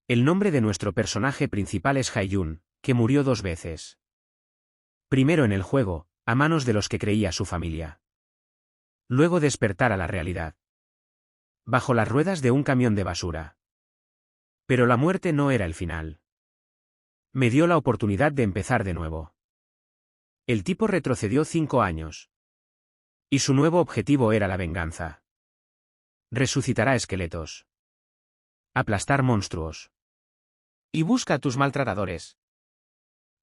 El nombre de nuestro personaje principal es Haiyun, que murió 2 veces. Primero en el juego, a manos de los que creía su familia. Luego despertar a la realidad. Bajo las ruedas de un camión de basura. Pero la muerte no era el final. Me dio la oportunidad de empezar de nuevo. El tipo retrocedió 5 años. Y su nuevo objetivo era la venganza. Resucitará esqueletos. Aplastar monstruos. Y busca a tus maltratadores.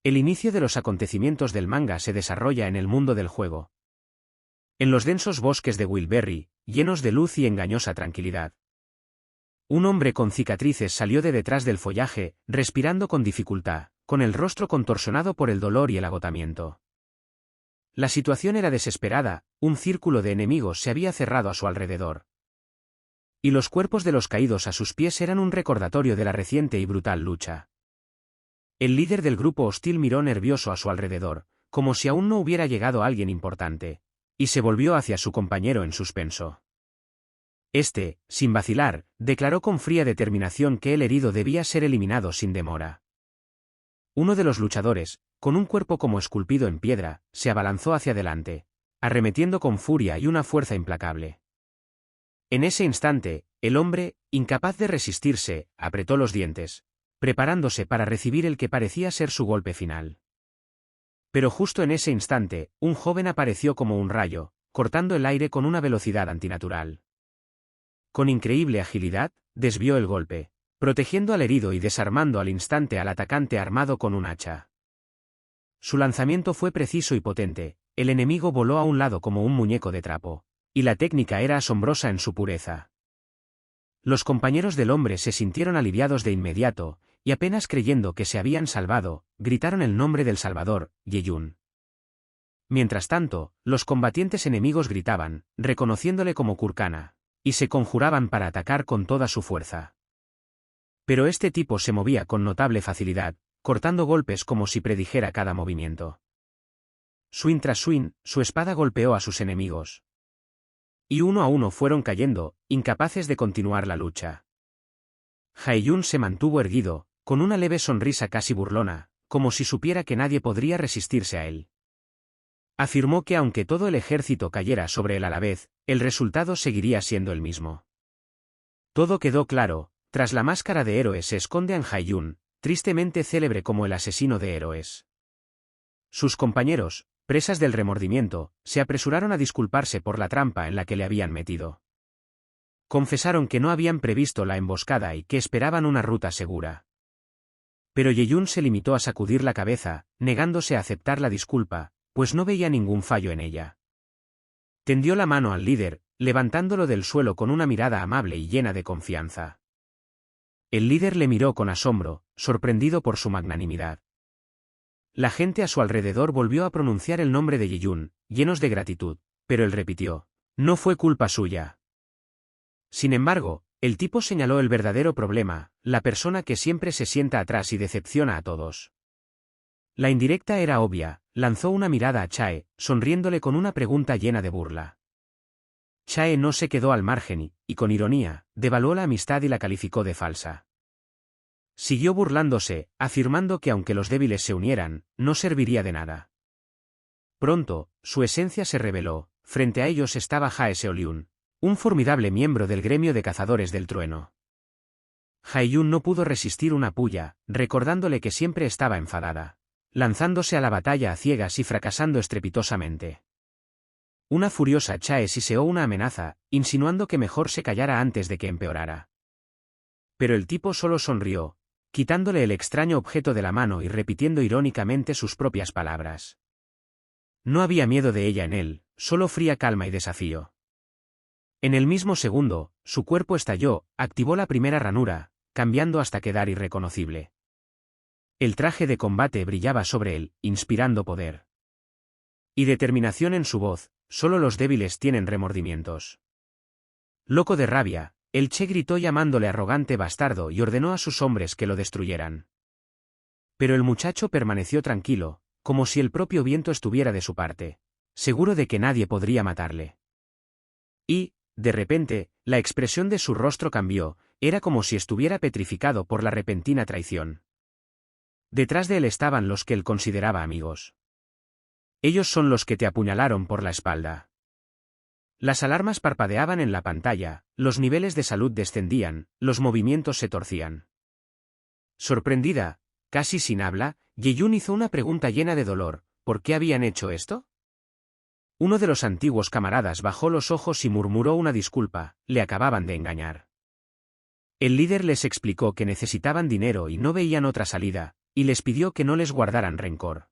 El inicio de los acontecimientos del manga se desarrolla en el mundo del juego. En los densos bosques de Wilberry, llenos de luz y engañosa tranquilidad. Un hombre con cicatrices salió de detrás del follaje, respirando con dificultad, con el rostro contorsionado por el dolor y el agotamiento. La situación era desesperada, un círculo de enemigos se había cerrado a su alrededor. Y los cuerpos de los caídos a sus pies eran un recordatorio de la reciente y brutal lucha. El líder del grupo hostil miró nervioso a su alrededor, como si aún no hubiera llegado alguien importante, y se volvió hacia su compañero en suspenso. Este, sin vacilar, declaró con fría determinación que el herido debía ser eliminado sin demora. Uno de los luchadores, con un cuerpo como esculpido en piedra, se abalanzó hacia adelante, arremetiendo con furia y una fuerza implacable. En ese instante, el hombre, incapaz de resistirse, apretó los dientes, preparándose para recibir el que parecía ser su golpe final. Pero justo en ese instante, un joven apareció como un rayo, cortando el aire con una velocidad antinatural. Con increíble agilidad, desvió el golpe, protegiendo al herido y desarmando al instante al atacante armado con un hacha. Su lanzamiento fue preciso y potente, el enemigo voló a un lado como un muñeco de trapo, y la técnica era asombrosa en su pureza. Los compañeros del hombre se sintieron aliviados de inmediato, y apenas creyendo que se habían salvado, gritaron el nombre del Salvador, Haiyun. Mientras tanto, los combatientes enemigos gritaban, reconociéndole como Kurkana, y se conjuraban para atacar con toda su fuerza. Pero este tipo se movía con notable facilidad, cortando golpes como si predijera cada movimiento. Swing tras swing, su espada golpeó a sus enemigos. Y uno a uno fueron cayendo, incapaces de continuar la lucha. Haiyun se mantuvo erguido, con una leve sonrisa casi burlona, como si supiera que nadie podría resistirse a él. Afirmó que aunque todo el ejército cayera sobre él a la vez, el resultado seguiría siendo el mismo. Todo quedó claro, tras la máscara de héroe se esconde en Haiyun, tristemente célebre como el asesino de héroes. Sus compañeros, presas del remordimiento, se apresuraron a disculparse por la trampa en la que le habían metido. Confesaron que no habían previsto la emboscada y que esperaban una ruta segura. Pero Haiyun se limitó a sacudir la cabeza, negándose a aceptar la disculpa, pues no veía ningún fallo en ella. Tendió la mano al líder, levantándolo del suelo con una mirada amable y llena de confianza. El líder le miró con asombro, sorprendido por su magnanimidad. La gente a su alrededor volvió a pronunciar el nombre de Haiyun, llenos de gratitud, pero él repitió, no fue culpa suya. Sin embargo, el tipo señaló el verdadero problema, la persona que siempre se sienta atrás y decepciona a todos. La indirecta era obvia, lanzó una mirada a Chae, sonriéndole con una pregunta llena de burla. Chae no se quedó al margen y, con ironía, devaluó la amistad y la calificó de falsa. Siguió burlándose, afirmando que aunque los débiles se unieran, no serviría de nada. Pronto, su esencia se reveló, frente a ellos estaba Jae Seoliun, un formidable miembro del gremio de cazadores del trueno. Haiyun no pudo resistir una pulla, recordándole que siempre estaba enfadada, lanzándose a la batalla a ciegas y fracasando estrepitosamente. Una furiosa Chae siseó una amenaza, insinuando que mejor se callara antes de que empeorara. Pero el tipo solo sonrió, quitándole el extraño objeto de la mano y repitiendo irónicamente sus propias palabras. No había miedo de ella en él, solo fría calma y desafío. En el mismo segundo, su cuerpo estalló, activó la primera ranura, cambiando hasta quedar irreconocible. El traje de combate brillaba sobre él, inspirando poder y determinación en su voz. Solo los débiles tienen remordimientos. Loco de rabia, el Che gritó llamándole arrogante bastardo y ordenó a sus hombres que lo destruyeran. Pero el muchacho permaneció tranquilo, como si el propio viento estuviera de su parte, seguro de que nadie podría matarle. Y, de repente, la expresión de su rostro cambió, era como si estuviera petrificado por la repentina traición. Detrás de él estaban los que él consideraba amigos. Ellos son los que te apuñalaron por la espalda. Las alarmas parpadeaban en la pantalla, los niveles de salud descendían, los movimientos se torcían. Sorprendida, casi sin habla, Ye-Yun hizo una pregunta llena de dolor: ¿por qué habían hecho esto? Uno de los antiguos camaradas bajó los ojos y murmuró una disculpa: le acababan de engañar. El líder les explicó que necesitaban dinero y no veían otra salida, y les pidió que no les guardaran rencor.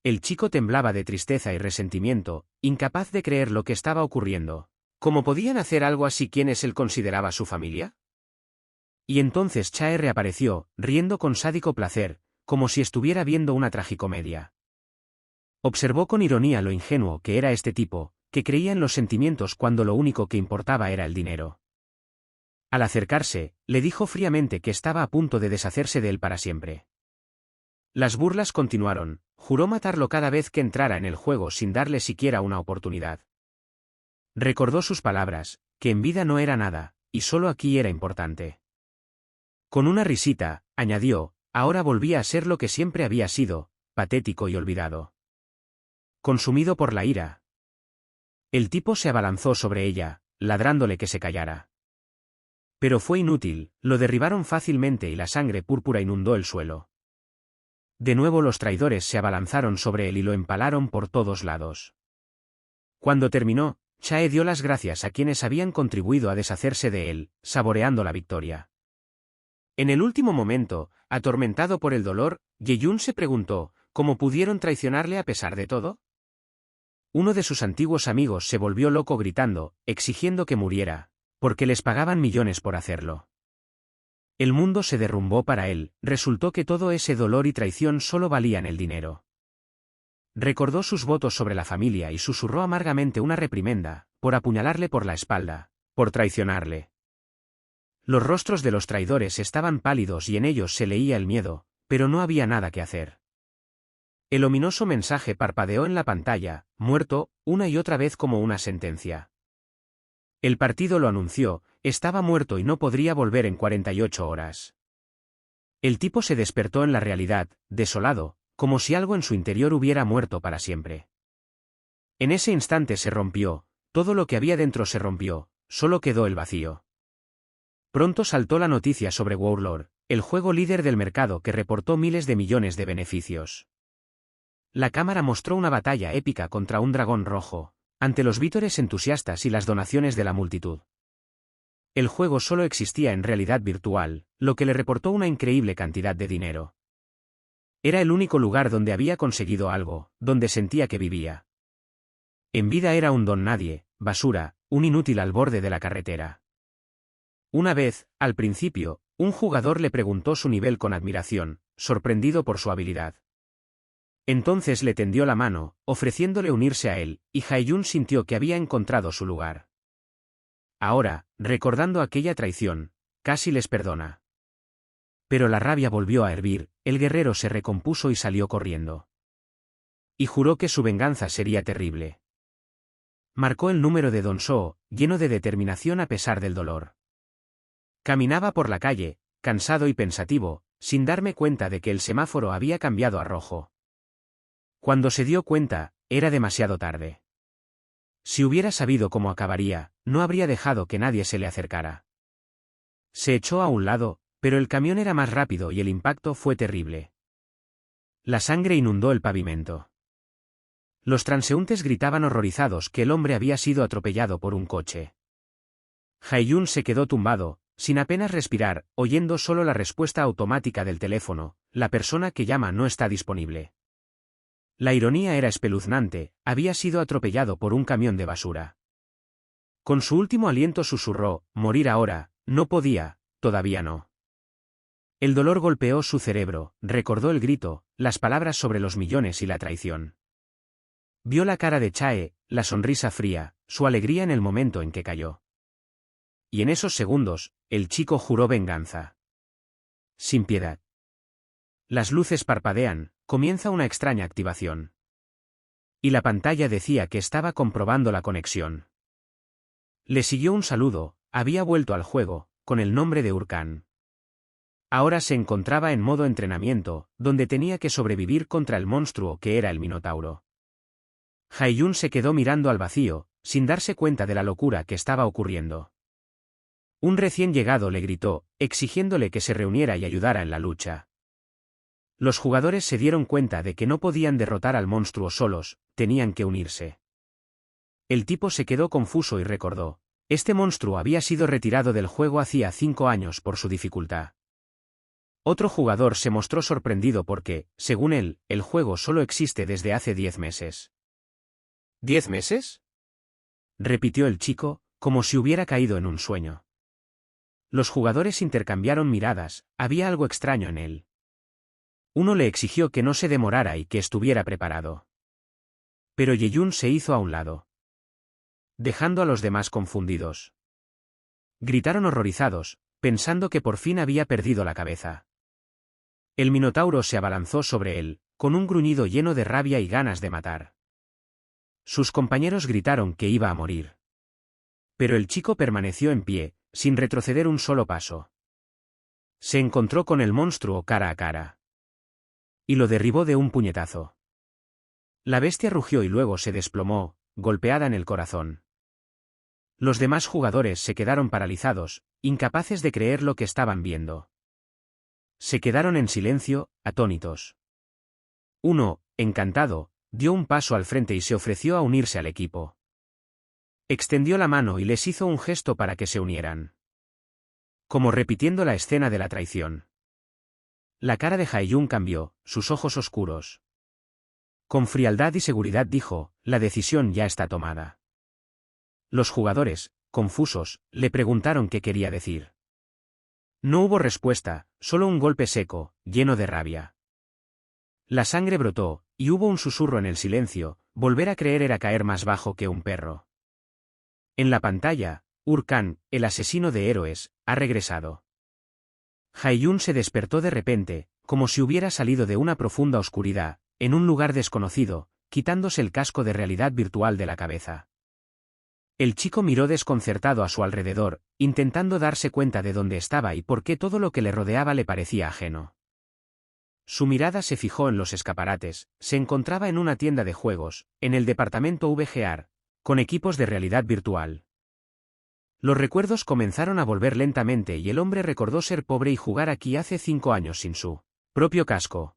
El chico temblaba de tristeza y resentimiento, incapaz de creer lo que estaba ocurriendo. ¿Cómo podían hacer algo así quienes él consideraba su familia? Y entonces Chae reapareció, riendo con sádico placer, como si estuviera viendo una tragicomedia. Observó con ironía lo ingenuo que era este tipo, que creía en los sentimientos cuando lo único que importaba era el dinero. Al acercarse, le dijo fríamente que estaba a punto de deshacerse de él para siempre. Las burlas continuaron, juró matarlo cada vez que entrara en el juego sin darle siquiera una oportunidad. Recordó sus palabras, que en vida no era nada, y solo aquí era importante. Con una risita, añadió, ahora volvía a ser lo que siempre había sido, patético y olvidado. Consumido por la ira, el tipo se abalanzó sobre ella, ladrándole que se callara. Pero fue inútil, lo derribaron fácilmente y la sangre púrpura inundó el suelo. De nuevo los traidores se abalanzaron sobre él y lo empalaron por todos lados. Cuando terminó, Chae dio las gracias a quienes habían contribuido a deshacerse de él, saboreando la victoria. En el último momento, atormentado por el dolor, Ye-Yun se preguntó, ¿cómo pudieron traicionarle a pesar de todo? Uno de sus antiguos amigos se volvió loco gritando, exigiendo que muriera, porque les pagaban millones por hacerlo. El mundo se derrumbó para él, resultó que todo ese dolor y traición solo valían el dinero. Recordó sus votos sobre la familia y susurró amargamente una reprimenda, por apuñalarle por la espalda, por traicionarle. Los rostros de los traidores estaban pálidos y en ellos se leía el miedo, pero no había nada que hacer. El ominoso mensaje parpadeó en la pantalla, muerto, una y otra vez como una sentencia. El partido lo anunció, estaba muerto y no podría volver en 48 horas. El tipo se despertó en la realidad, desolado, como si algo en su interior hubiera muerto para siempre. En ese instante se rompió, todo lo que había dentro se rompió, solo quedó el vacío. Pronto saltó la noticia sobre Warlord, el juego líder del mercado que reportó miles de millones de beneficios. La cámara mostró una batalla épica contra un dragón rojo, ante los vítores entusiastas y las donaciones de la multitud. El juego solo existía en realidad virtual, lo que le reportó una increíble cantidad de dinero. Era el único lugar donde había conseguido algo, donde sentía que vivía. En vida era un don nadie, basura, un inútil al borde de la carretera. Una vez, al principio, un jugador le preguntó su nivel con admiración, sorprendido por su habilidad. Entonces le tendió la mano, ofreciéndole unirse a él, y Hae-Yun sintió que había encontrado su lugar. Ahora, recordando aquella traición, casi les perdona. Pero la rabia volvió a hervir, el guerrero se recompuso y salió corriendo. Y juró que su venganza sería terrible. Marcó el número de Don Soo, lleno de determinación a pesar del dolor. Caminaba por la calle, cansado y pensativo, sin darme cuenta de que el semáforo había cambiado a rojo. Cuando se dio cuenta, era demasiado tarde. Si hubiera sabido cómo acabaría, no habría dejado que nadie se le acercara. Se echó a un lado, pero el camión era más rápido y el impacto fue terrible. La sangre inundó el pavimento. Los transeúntes gritaban horrorizados que el hombre había sido atropellado por un coche. Hae-Yun se quedó tumbado, sin apenas respirar, oyendo solo la respuesta automática del teléfono: la persona que llama no está disponible. La ironía era espeluznante, había sido atropellado por un camión de basura. Con su último aliento susurró: morir ahora, no podía, todavía no. El dolor golpeó su cerebro, recordó el grito, las palabras sobre los millones y la traición. Vio la cara de Chae, la sonrisa fría, su alegría en el momento en que cayó. Y en esos segundos, el chico juró venganza. Sin piedad. Las luces parpadean, comienza una extraña activación. Y la pantalla decía que estaba comprobando la conexión. Le siguió un saludo, había vuelto al juego, con el nombre de Urkan. Ahora se encontraba en modo entrenamiento, donde tenía que sobrevivir contra el monstruo que era el Minotauro. Haiyun se quedó mirando al vacío, sin darse cuenta de la locura que estaba ocurriendo. Un recién llegado le gritó, exigiéndole que se reuniera y ayudara en la lucha. Los jugadores se dieron cuenta de que no podían derrotar al monstruo solos, tenían que unirse. El tipo se quedó confuso y recordó. Este monstruo había sido retirado del juego hacía 5 años por su dificultad. Otro jugador se mostró sorprendido porque, según él, el juego solo existe desde hace 10 meses. ¿10 meses? Repitió el chico, como si hubiera caído en un sueño. Los jugadores intercambiaron miradas, había algo extraño en él. Uno le exigió que no se demorara y que estuviera preparado. Pero Yeyun se hizo a un lado, dejando a los demás confundidos. Gritaron horrorizados, pensando que por fin había perdido la cabeza. El Minotauro se abalanzó sobre él, con un gruñido lleno de rabia y ganas de matar. Sus compañeros gritaron que iba a morir. Pero el chico permaneció en pie, sin retroceder un solo paso. Se encontró con el monstruo cara a cara. Y lo derribó de un puñetazo. La bestia rugió y luego se desplomó, golpeada en el corazón. Los demás jugadores se quedaron paralizados, incapaces de creer lo que estaban viendo. Se quedaron en silencio, atónitos. Uno, encantado, dio un paso al frente y se ofreció a unirse al equipo. Extendió la mano y les hizo un gesto para que se unieran. Como repitiendo la escena de la traición. La cara de Haiyun cambió, sus ojos oscuros. Con frialdad y seguridad dijo, la decisión ya está tomada. Los jugadores, confusos, le preguntaron qué quería decir. No hubo respuesta, solo un golpe seco, lleno de rabia. La sangre brotó, y hubo un susurro en el silencio, volver a creer era caer más bajo que un perro. En la pantalla, Urkan, el asesino de héroes, ha regresado. Haiyun se despertó de repente, como si hubiera salido de una profunda oscuridad, en un lugar desconocido, quitándose el casco de realidad virtual de la cabeza. El chico miró desconcertado a su alrededor, intentando darse cuenta de dónde estaba y por qué todo lo que le rodeaba le parecía ajeno. Su mirada se fijó en los escaparates, se encontraba en una tienda de juegos, en el departamento VGR, con equipos de realidad virtual. Los recuerdos comenzaron a volver lentamente y el hombre recordó ser pobre y jugar aquí hace 5 años sin su propio casco.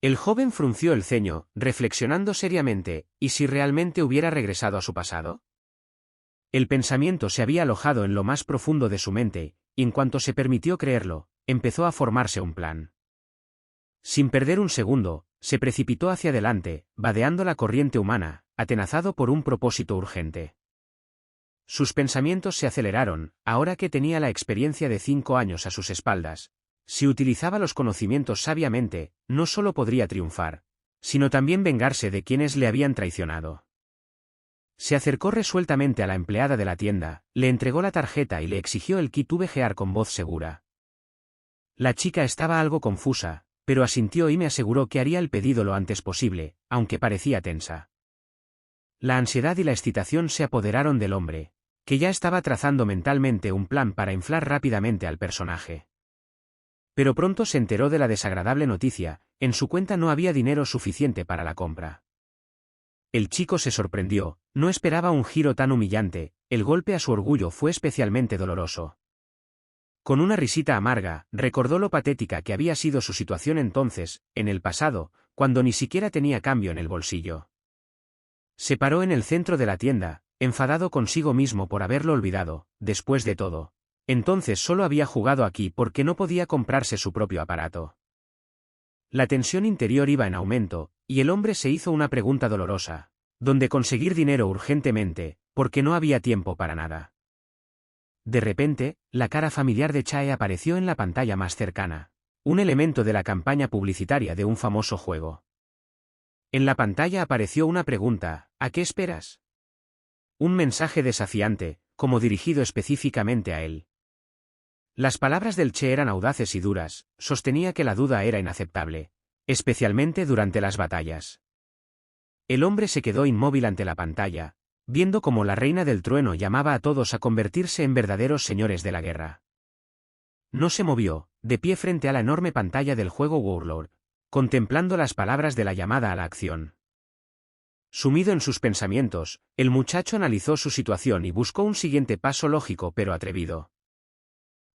El joven frunció el ceño, reflexionando seriamente, ¿y si realmente hubiera regresado a su pasado? El pensamiento se había alojado en lo más profundo de su mente, y en cuanto se permitió creerlo, empezó a formarse un plan. Sin perder un segundo, se precipitó hacia adelante, vadeando la corriente humana, atenazado por un propósito urgente. Sus pensamientos se aceleraron, ahora que tenía la experiencia de 5 años a sus espaldas. Si utilizaba los conocimientos sabiamente, no solo podría triunfar, sino también vengarse de quienes le habían traicionado. Se acercó resueltamente a la empleada de la tienda, le entregó la tarjeta y le exigió el kit VGR con voz segura. La chica estaba algo confusa, pero asintió y me aseguró que haría el pedido lo antes posible, aunque parecía tensa. La ansiedad y la excitación se apoderaron del hombre, que ya estaba trazando mentalmente un plan para inflar rápidamente al personaje. Pero pronto se enteró de la desagradable noticia, en su cuenta no había dinero suficiente para la compra. El chico se sorprendió, no esperaba un giro tan humillante, el golpe a su orgullo fue especialmente doloroso. Con una risita amarga, recordó lo patética que había sido su situación entonces, en el pasado, cuando ni siquiera tenía cambio en el bolsillo. Se paró en el centro de la tienda, enfadado consigo mismo por haberlo olvidado, después de todo. Entonces solo había jugado aquí porque no podía comprarse su propio aparato. La tensión interior iba en aumento, y el hombre se hizo una pregunta dolorosa. ¿Dónde conseguir dinero urgentemente, porque no había tiempo para nada? De repente, la cara familiar de Chae apareció en la pantalla más cercana, un elemento de la campaña publicitaria de un famoso juego. En la pantalla apareció una pregunta, ¿a qué esperas? Un mensaje desafiante, como dirigido específicamente a él. Las palabras del Che eran audaces y duras, sostenía que la duda era inaceptable, especialmente durante las batallas. El hombre se quedó inmóvil ante la pantalla, viendo cómo la reina del trueno llamaba a todos a convertirse en verdaderos señores de la guerra. No se movió, de pie frente a la enorme pantalla del juego Warlord, contemplando las palabras de la llamada a la acción. Sumido en sus pensamientos, el muchacho analizó su situación y buscó un siguiente paso lógico pero atrevido.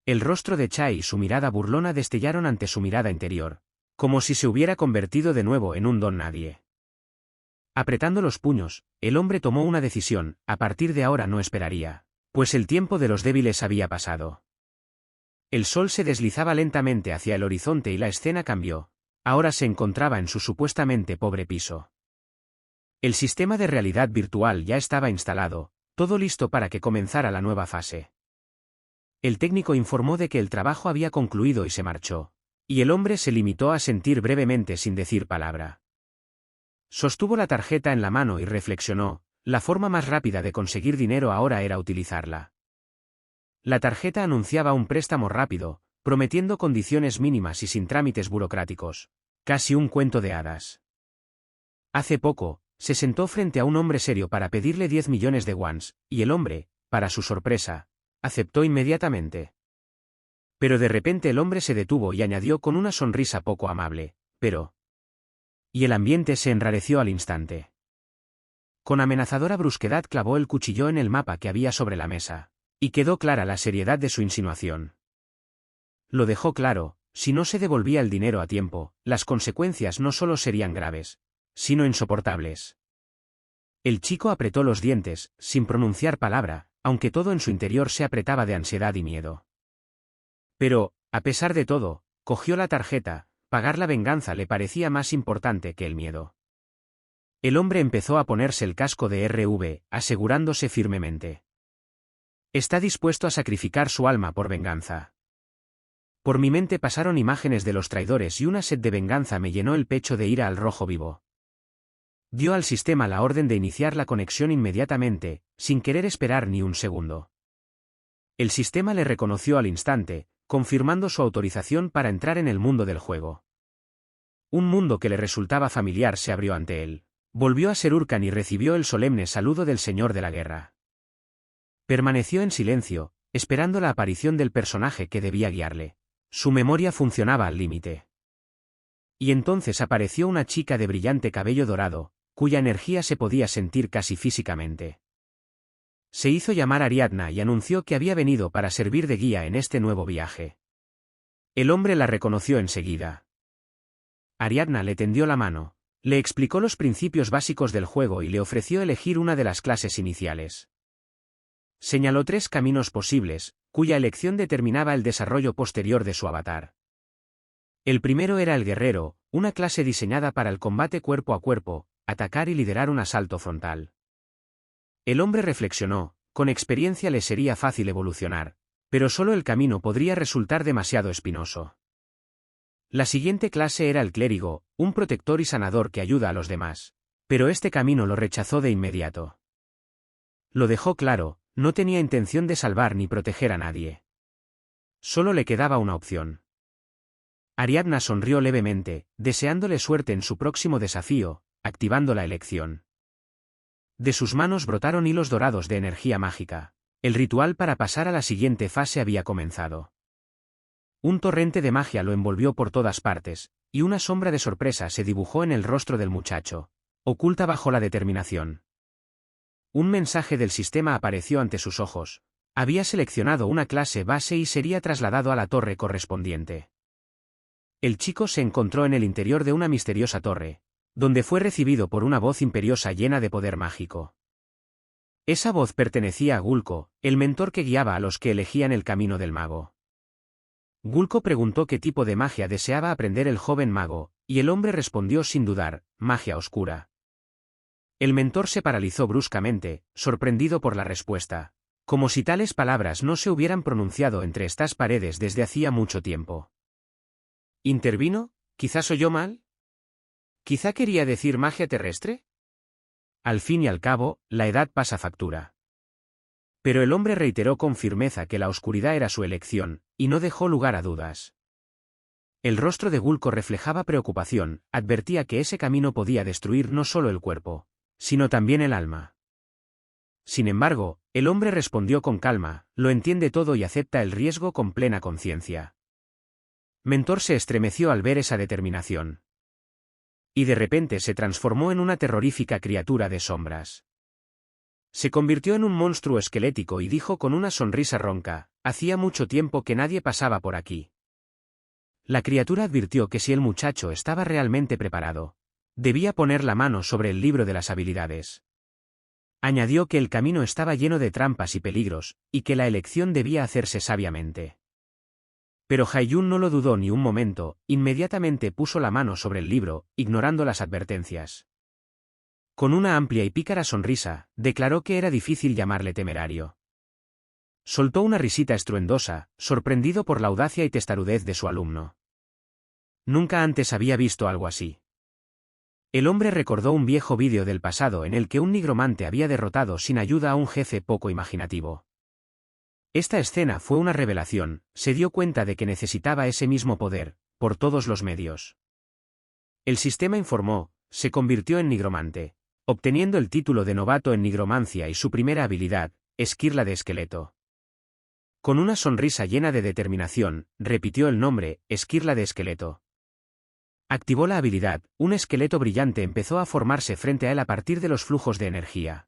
El rostro de Chai y su mirada burlona destellaron ante su mirada interior, como si se hubiera convertido de nuevo en un don nadie. Apretando los puños, el hombre tomó una decisión: a partir de ahora no esperaría, pues el tiempo de los débiles había pasado. El sol se deslizaba lentamente hacia el horizonte y la escena cambió. Ahora se encontraba en su supuestamente pobre piso. El sistema de realidad virtual ya estaba instalado, todo listo para que comenzara la nueva fase. El técnico informó de que el trabajo había concluido y se marchó, y el hombre se limitó a sentir brevemente sin decir palabra. Sostuvo la tarjeta en la mano y reflexionó: la forma más rápida de conseguir dinero ahora era utilizarla. La tarjeta anunciaba un préstamo rápido, prometiendo condiciones mínimas y sin trámites burocráticos. Casi un cuento de hadas. Hace poco, se sentó frente a un hombre serio para pedirle 10 millones de wons, y el hombre, para su sorpresa, aceptó inmediatamente. Pero de repente el hombre se detuvo y añadió con una sonrisa poco amable: pero... Y el ambiente se enrareció al instante. Con amenazadora brusquedad clavó el cuchillo en el mapa que había sobre la mesa, y quedó clara la seriedad de su insinuación. Lo dejó claro: si no se devolvía el dinero a tiempo, las consecuencias no solo serían graves, sino insoportables. El chico apretó los dientes, sin pronunciar palabra, aunque todo en su interior se apretaba de ansiedad y miedo. Pero, a pesar de todo, cogió la tarjeta. Pagar la venganza le parecía más importante que el miedo. El hombre empezó a ponerse el casco de RV, asegurándose firmemente: está dispuesto a sacrificar su alma por venganza. Por mi mente pasaron imágenes de los traidores y una sed de venganza me llenó el pecho de ira al rojo vivo. Dio al sistema la orden de iniciar la conexión inmediatamente, sin querer esperar ni un segundo. El sistema le reconoció al instante, confirmando su autorización para entrar en el mundo del juego. Un mundo que le resultaba familiar se abrió ante él. Volvió a ser Urkan y recibió el solemne saludo del Señor de la Guerra. Permaneció en silencio, esperando la aparición del personaje que debía guiarle. Su memoria funcionaba al límite. Y entonces apareció una chica de brillante cabello dorado, cuya energía se podía sentir casi físicamente. Se hizo llamar Ariadna y anunció que había venido para servir de guía en este nuevo viaje. El hombre la reconoció enseguida. Ariadna le tendió la mano, le explicó los principios básicos del juego y le ofreció elegir una de las clases iniciales. Señaló 3 caminos posibles, cuya elección determinaba el desarrollo posterior de su avatar. El primero era el guerrero, una clase diseñada para el combate cuerpo a cuerpo, atacar y liderar un asalto frontal. El hombre reflexionó: con experiencia le sería fácil evolucionar, pero solo el camino podría resultar demasiado espinoso. La siguiente clase era el clérigo, un protector y sanador que ayuda a los demás, pero este camino lo rechazó de inmediato. Lo dejó claro: no tenía intención de salvar ni proteger a nadie. Solo le quedaba una opción. Ariadna sonrió levemente, deseándole suerte en su próximo desafío, activando la elección. De sus manos brotaron hilos dorados de energía mágica. El ritual para pasar a la siguiente fase había comenzado. Un torrente de magia lo envolvió por todas partes, y una sombra de sorpresa se dibujó en el rostro del muchacho, oculta bajo la determinación. Un mensaje del sistema apareció ante sus ojos: había seleccionado una clase base y sería trasladado a la torre correspondiente. El chico se encontró en el interior de una misteriosa torre, donde fue recibido por una voz imperiosa llena de poder mágico. Esa voz pertenecía a Gulko, el mentor que guiaba a los que elegían el camino del mago. Gulko preguntó qué tipo de magia deseaba aprender el joven mago, y el hombre respondió sin dudar: magia oscura. El mentor se paralizó bruscamente, sorprendido por la respuesta, como si tales palabras no se hubieran pronunciado entre estas paredes desde hacía mucho tiempo. ¿Intervino? ¿Quizás oyó mal? ¿Quizá quería decir magia terrestre? Al fin y al cabo, la edad pasa factura. Pero el hombre reiteró con firmeza que la oscuridad era su elección, y no dejó lugar a dudas. El rostro de Gulko reflejaba preocupación, advertía que ese camino podía destruir no solo el cuerpo, sino también el alma. Sin embargo, el hombre respondió con calma, lo entiende todo y acepta el riesgo con plena conciencia. Mentor se estremeció al ver esa determinación. Y de repente se transformó en una terrorífica criatura de sombras. Se convirtió en un monstruo esquelético y dijo con una sonrisa ronca, hacía mucho tiempo que nadie pasaba por aquí. La criatura advirtió que si el muchacho estaba realmente preparado, debía poner la mano sobre el libro de las habilidades. Añadió que el camino estaba lleno de trampas y peligros, y que la elección debía hacerse sabiamente. Pero Haiyun no lo dudó ni un momento, inmediatamente puso la mano sobre el libro, ignorando las advertencias. Con una amplia y pícara sonrisa, declaró que era difícil llamarle temerario. Soltó una risita estruendosa, sorprendido por la audacia y testarudez de su alumno. Nunca antes había visto algo así. El hombre recordó un viejo vídeo del pasado en el que un nigromante había derrotado sin ayuda a un jefe poco imaginativo. Esta escena fue una revelación, se dio cuenta de que necesitaba ese mismo poder, por todos los medios. El sistema informó, se convirtió en nigromante, obteniendo el título de novato en nigromancia y su primera habilidad, esquirla de esqueleto. Con una sonrisa llena de determinación, repitió el nombre, esquirla de esqueleto. Activó la habilidad, un esqueleto brillante empezó a formarse frente a él a partir de los flujos de energía.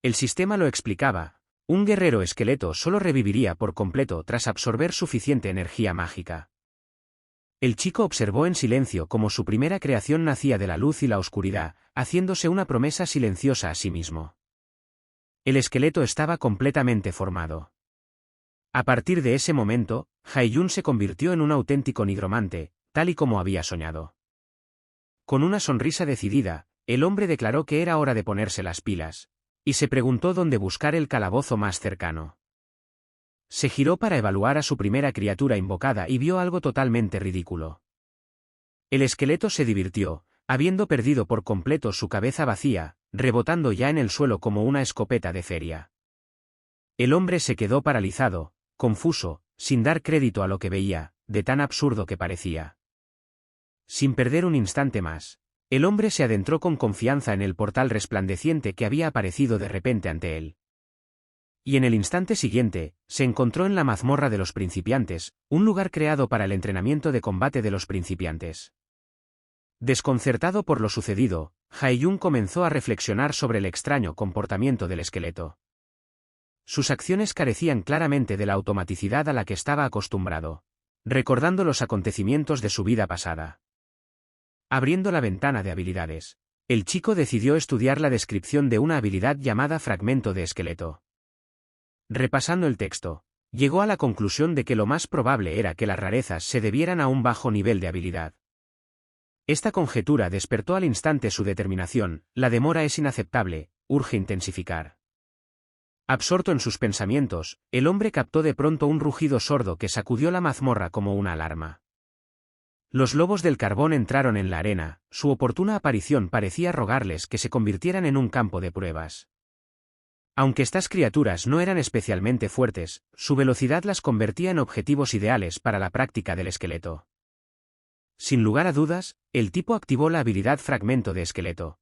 El sistema lo explicaba, un guerrero esqueleto solo reviviría por completo tras absorber suficiente energía mágica. El chico observó en silencio cómo su primera creación nacía de la luz y la oscuridad, haciéndose una promesa silenciosa a sí mismo. El esqueleto estaba completamente formado. A partir de ese momento, Haiyun se convirtió en un auténtico nigromante, tal y como había soñado. Con una sonrisa decidida, el hombre declaró que era hora de ponerse las pilas, y se preguntó dónde buscar el calabozo más cercano. Se giró para evaluar a su primera criatura invocada y vio algo totalmente ridículo. El esqueleto se divirtió, habiendo perdido por completo su cabeza vacía, rebotando ya en el suelo como una escopeta de feria. El hombre se quedó paralizado, confuso, sin dar crédito a lo que veía, de tan absurdo que parecía. Sin perder un instante más, el hombre se adentró con confianza en el portal resplandeciente que había aparecido de repente ante él. Y en el instante siguiente, se encontró en la mazmorra de los principiantes, un lugar creado para el entrenamiento de combate de los principiantes. Desconcertado por lo sucedido, Haiyun comenzó a reflexionar sobre el extraño comportamiento del esqueleto. Sus acciones carecían claramente de la automaticidad a la que estaba acostumbrado, recordando los acontecimientos de su vida pasada. Abriendo la ventana de habilidades, el chico decidió estudiar la descripción de una habilidad llamada fragmento de esqueleto. Repasando el texto, llegó a la conclusión de que lo más probable era que las rarezas se debieran a un bajo nivel de habilidad. Esta conjetura despertó al instante su determinación, la demora es inaceptable, urge intensificar. Absorto en sus pensamientos, el hombre captó de pronto un rugido sordo que sacudió la mazmorra como una alarma. Los lobos del carbón entraron en la arena, su oportuna aparición parecía rogarles que se convirtieran en un campo de pruebas. Aunque estas criaturas no eran especialmente fuertes, su velocidad las convertía en objetivos ideales para la práctica del esqueleto. Sin lugar a dudas, el tipo activó la habilidad fragmento de esqueleto,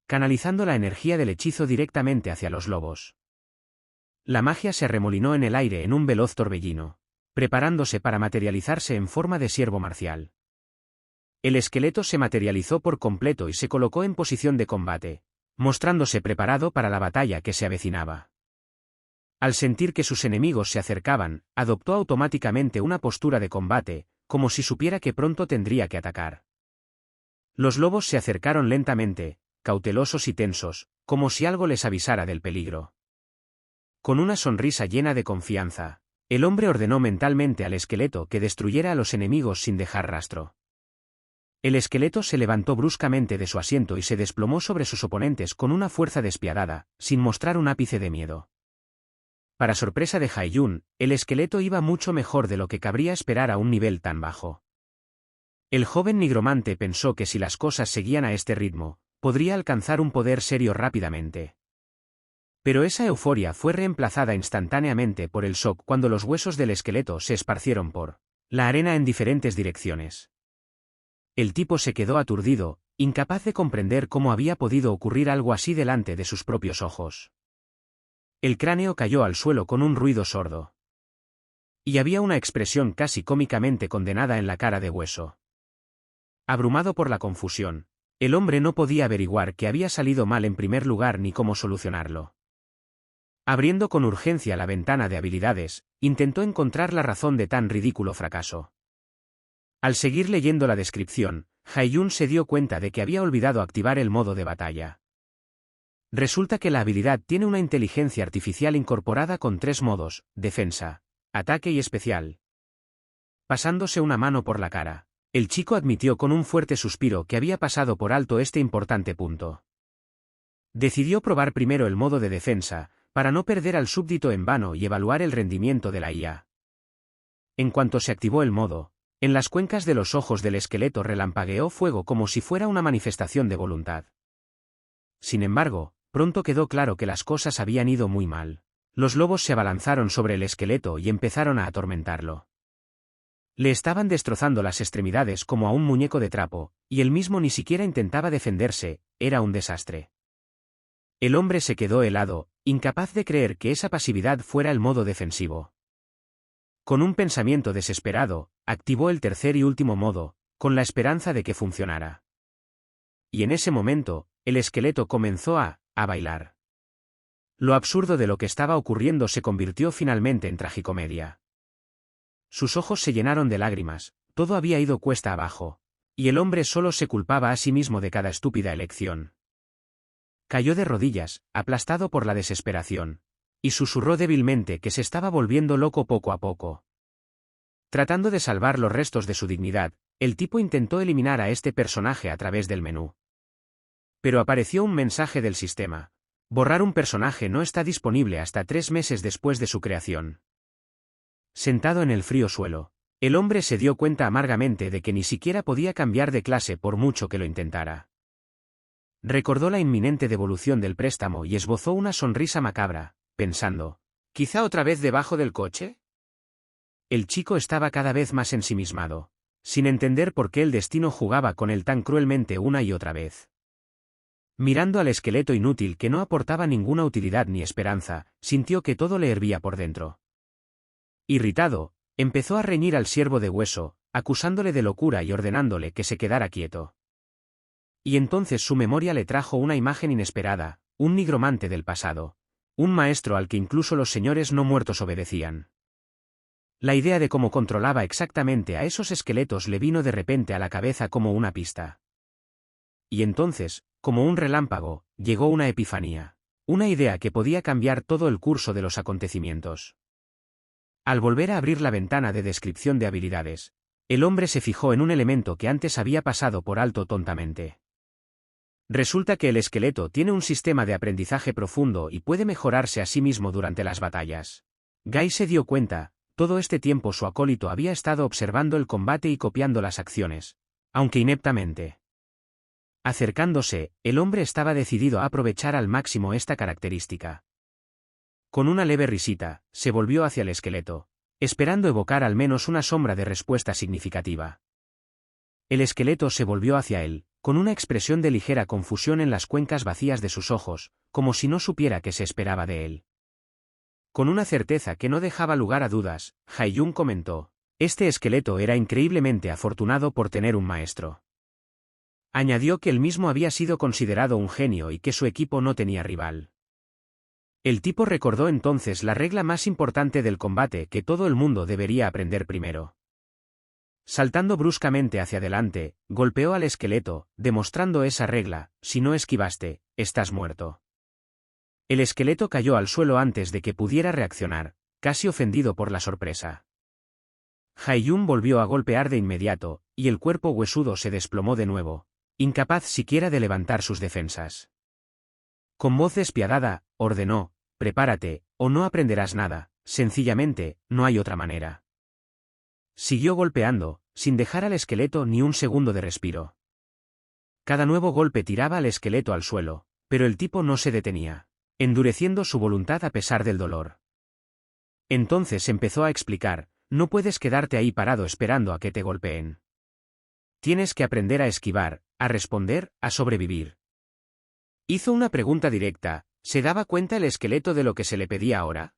canalizando la energía del hechizo directamente hacia los lobos. La magia se arremolinó en el aire en un veloz torbellino, preparándose para materializarse en forma de ciervo marcial. El esqueleto se materializó por completo y se colocó en posición de combate, mostrándose preparado para la batalla que se avecinaba. Al sentir que sus enemigos se acercaban, adoptó automáticamente una postura de combate, como si supiera que pronto tendría que atacar. Los lobos se acercaron lentamente, cautelosos y tensos, como si algo les avisara del peligro. Con una sonrisa llena de confianza, el hombre ordenó mentalmente al esqueleto que destruyera a los enemigos sin dejar rastro. El esqueleto se levantó bruscamente de su asiento y se desplomó sobre sus oponentes con una fuerza despiadada, sin mostrar un ápice de miedo. Para sorpresa de Haiyun, el esqueleto iba mucho mejor de lo que cabría esperar a un nivel tan bajo. El joven nigromante pensó que si las cosas seguían a este ritmo, podría alcanzar un poder serio rápidamente. Pero esa euforia fue reemplazada instantáneamente por el shock cuando los huesos del esqueleto se esparcieron por la arena en diferentes direcciones. El tipo se quedó aturdido, incapaz de comprender cómo había podido ocurrir algo así delante de sus propios ojos. El cráneo cayó al suelo con un ruido sordo. Y había una expresión casi cómicamente condenada en la cara de Hueso. Abrumado por la confusión, el hombre no podía averiguar qué había salido mal en primer lugar ni cómo solucionarlo. Abriendo con urgencia la ventana de habilidades, intentó encontrar la razón de tan ridículo fracaso. Al seguir leyendo la descripción, Haiyun se dio cuenta de que había olvidado activar el modo de batalla. Resulta que la habilidad tiene una inteligencia artificial incorporada con 3 modos: defensa, ataque y especial. Pasándose una mano por la cara, el chico admitió con un fuerte suspiro que había pasado por alto este importante punto. Decidió probar primero el modo de defensa, para no perder al súbdito en vano y evaluar el rendimiento de la IA. En cuanto se activó el modo, en las cuencas de los ojos del esqueleto relampagueó fuego como si fuera una manifestación de voluntad. Sin embargo, pronto quedó claro que las cosas habían ido muy mal. Los lobos se abalanzaron sobre el esqueleto y empezaron a atormentarlo. Le estaban destrozando las extremidades como a un muñeco de trapo, y él mismo ni siquiera intentaba defenderse, era un desastre. El hombre se quedó helado, incapaz de creer que esa pasividad fuera el modo defensivo. Con un pensamiento desesperado, activó el tercer y último modo, con la esperanza de que funcionara. Y en ese momento, el esqueleto comenzó a bailar. Lo absurdo de lo que estaba ocurriendo se convirtió finalmente en tragicomedia. Sus ojos se llenaron de lágrimas, todo había ido cuesta abajo, y el hombre solo se culpaba a sí mismo de cada estúpida elección. Cayó de rodillas, aplastado por la desesperación, y susurró débilmente que se estaba volviendo loco poco a poco. Tratando de salvar los restos de su dignidad, el tipo intentó eliminar a este personaje a través del menú. Pero apareció un mensaje del sistema: borrar un personaje no está disponible hasta 3 meses después de su creación. Sentado en el frío suelo, el hombre se dio cuenta amargamente de que ni siquiera podía cambiar de clase por mucho que lo intentara. Recordó la inminente devolución del préstamo y esbozó una sonrisa macabra, pensando: ¿quizá otra vez debajo del coche? El chico estaba cada vez más ensimismado, sin entender por qué el destino jugaba con él tan cruelmente una y otra vez. Mirando al esqueleto inútil que no aportaba ninguna utilidad ni esperanza, sintió que todo le hervía por dentro. Irritado, empezó a reñir al siervo de Hueso, acusándole de locura y ordenándole que se quedara quieto. Y entonces su memoria le trajo una imagen inesperada: un nigromante del pasado, un maestro al que incluso los señores no muertos obedecían. La idea de cómo controlaba exactamente a esos esqueletos le vino de repente a la cabeza como una pista. Y entonces, como un relámpago, llegó una epifanía, una idea que podía cambiar todo el curso de los acontecimientos. Al volver a abrir la ventana de descripción de habilidades, el hombre se fijó en un elemento que antes había pasado por alto tontamente. Resulta que el esqueleto tiene un sistema de aprendizaje profundo y puede mejorarse a sí mismo durante las batallas. Guy se dio cuenta: todo este tiempo su acólito había estado observando el combate y copiando las acciones, aunque ineptamente. Acercándose, el hombre estaba decidido a aprovechar al máximo esta característica. Con una leve risita, se volvió hacia el esqueleto, esperando evocar al menos una sombra de respuesta significativa. El esqueleto se volvió hacia él, con una expresión de ligera confusión en las cuencas vacías de sus ojos, como si no supiera qué se esperaba de él. Con una certeza que no dejaba lugar a dudas, Haiyun comentó: este esqueleto era increíblemente afortunado por tener un maestro. Añadió que él mismo había sido considerado un genio y que su equipo no tenía rival. El tipo recordó entonces la regla más importante del combate que todo el mundo debería aprender primero. Saltando bruscamente hacia adelante, golpeó al esqueleto, demostrando esa regla: si no esquivaste, estás muerto. El esqueleto cayó al suelo antes de que pudiera reaccionar, casi ofendido por la sorpresa. Haiyun volvió a golpear de inmediato, y el cuerpo huesudo se desplomó de nuevo, incapaz siquiera de levantar sus defensas. Con voz despiadada, ordenó: prepárate, o no aprenderás nada, sencillamente, no hay otra manera. Siguió golpeando, sin dejar al esqueleto ni un segundo de respiro. Cada nuevo golpe tiraba al esqueleto al suelo, pero el tipo no se detenía, endureciendo su voluntad a pesar del dolor. Entonces empezó a explicar: no puedes quedarte ahí parado esperando a que te golpeen. Tienes que aprender a esquivar, a responder, a sobrevivir. Hizo una pregunta directa. ¿Se daba cuenta el esqueleto de lo que se le pedía ahora?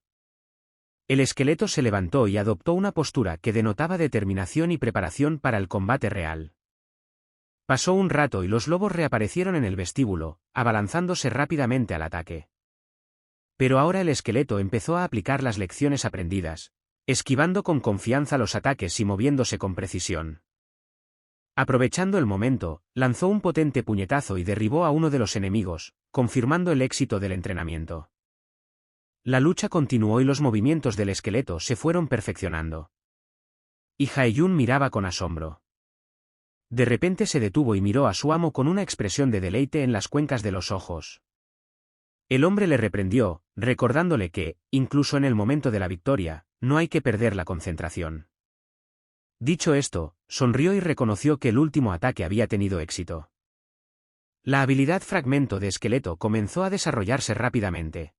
El esqueleto se levantó y adoptó una postura que denotaba determinación y preparación para el combate real. Pasó un rato y los lobos reaparecieron en el vestíbulo, abalanzándose rápidamente al ataque. Pero ahora el esqueleto empezó a aplicar las lecciones aprendidas, esquivando con confianza los ataques y moviéndose con precisión. Aprovechando el momento, lanzó un potente puñetazo y derribó a uno de los enemigos, confirmando el éxito del entrenamiento. La lucha continuó y los movimientos del esqueleto se fueron perfeccionando. Y Hae-Yun miraba con asombro. De repente se detuvo y miró a su amo con una expresión de deleite en las cuencas de los ojos. El hombre le reprendió, recordándole que, incluso en el momento de la victoria, no hay que perder la concentración. Dicho esto, sonrió y reconoció que el último ataque había tenido éxito. La habilidad fragmento de esqueleto comenzó a desarrollarse rápidamente,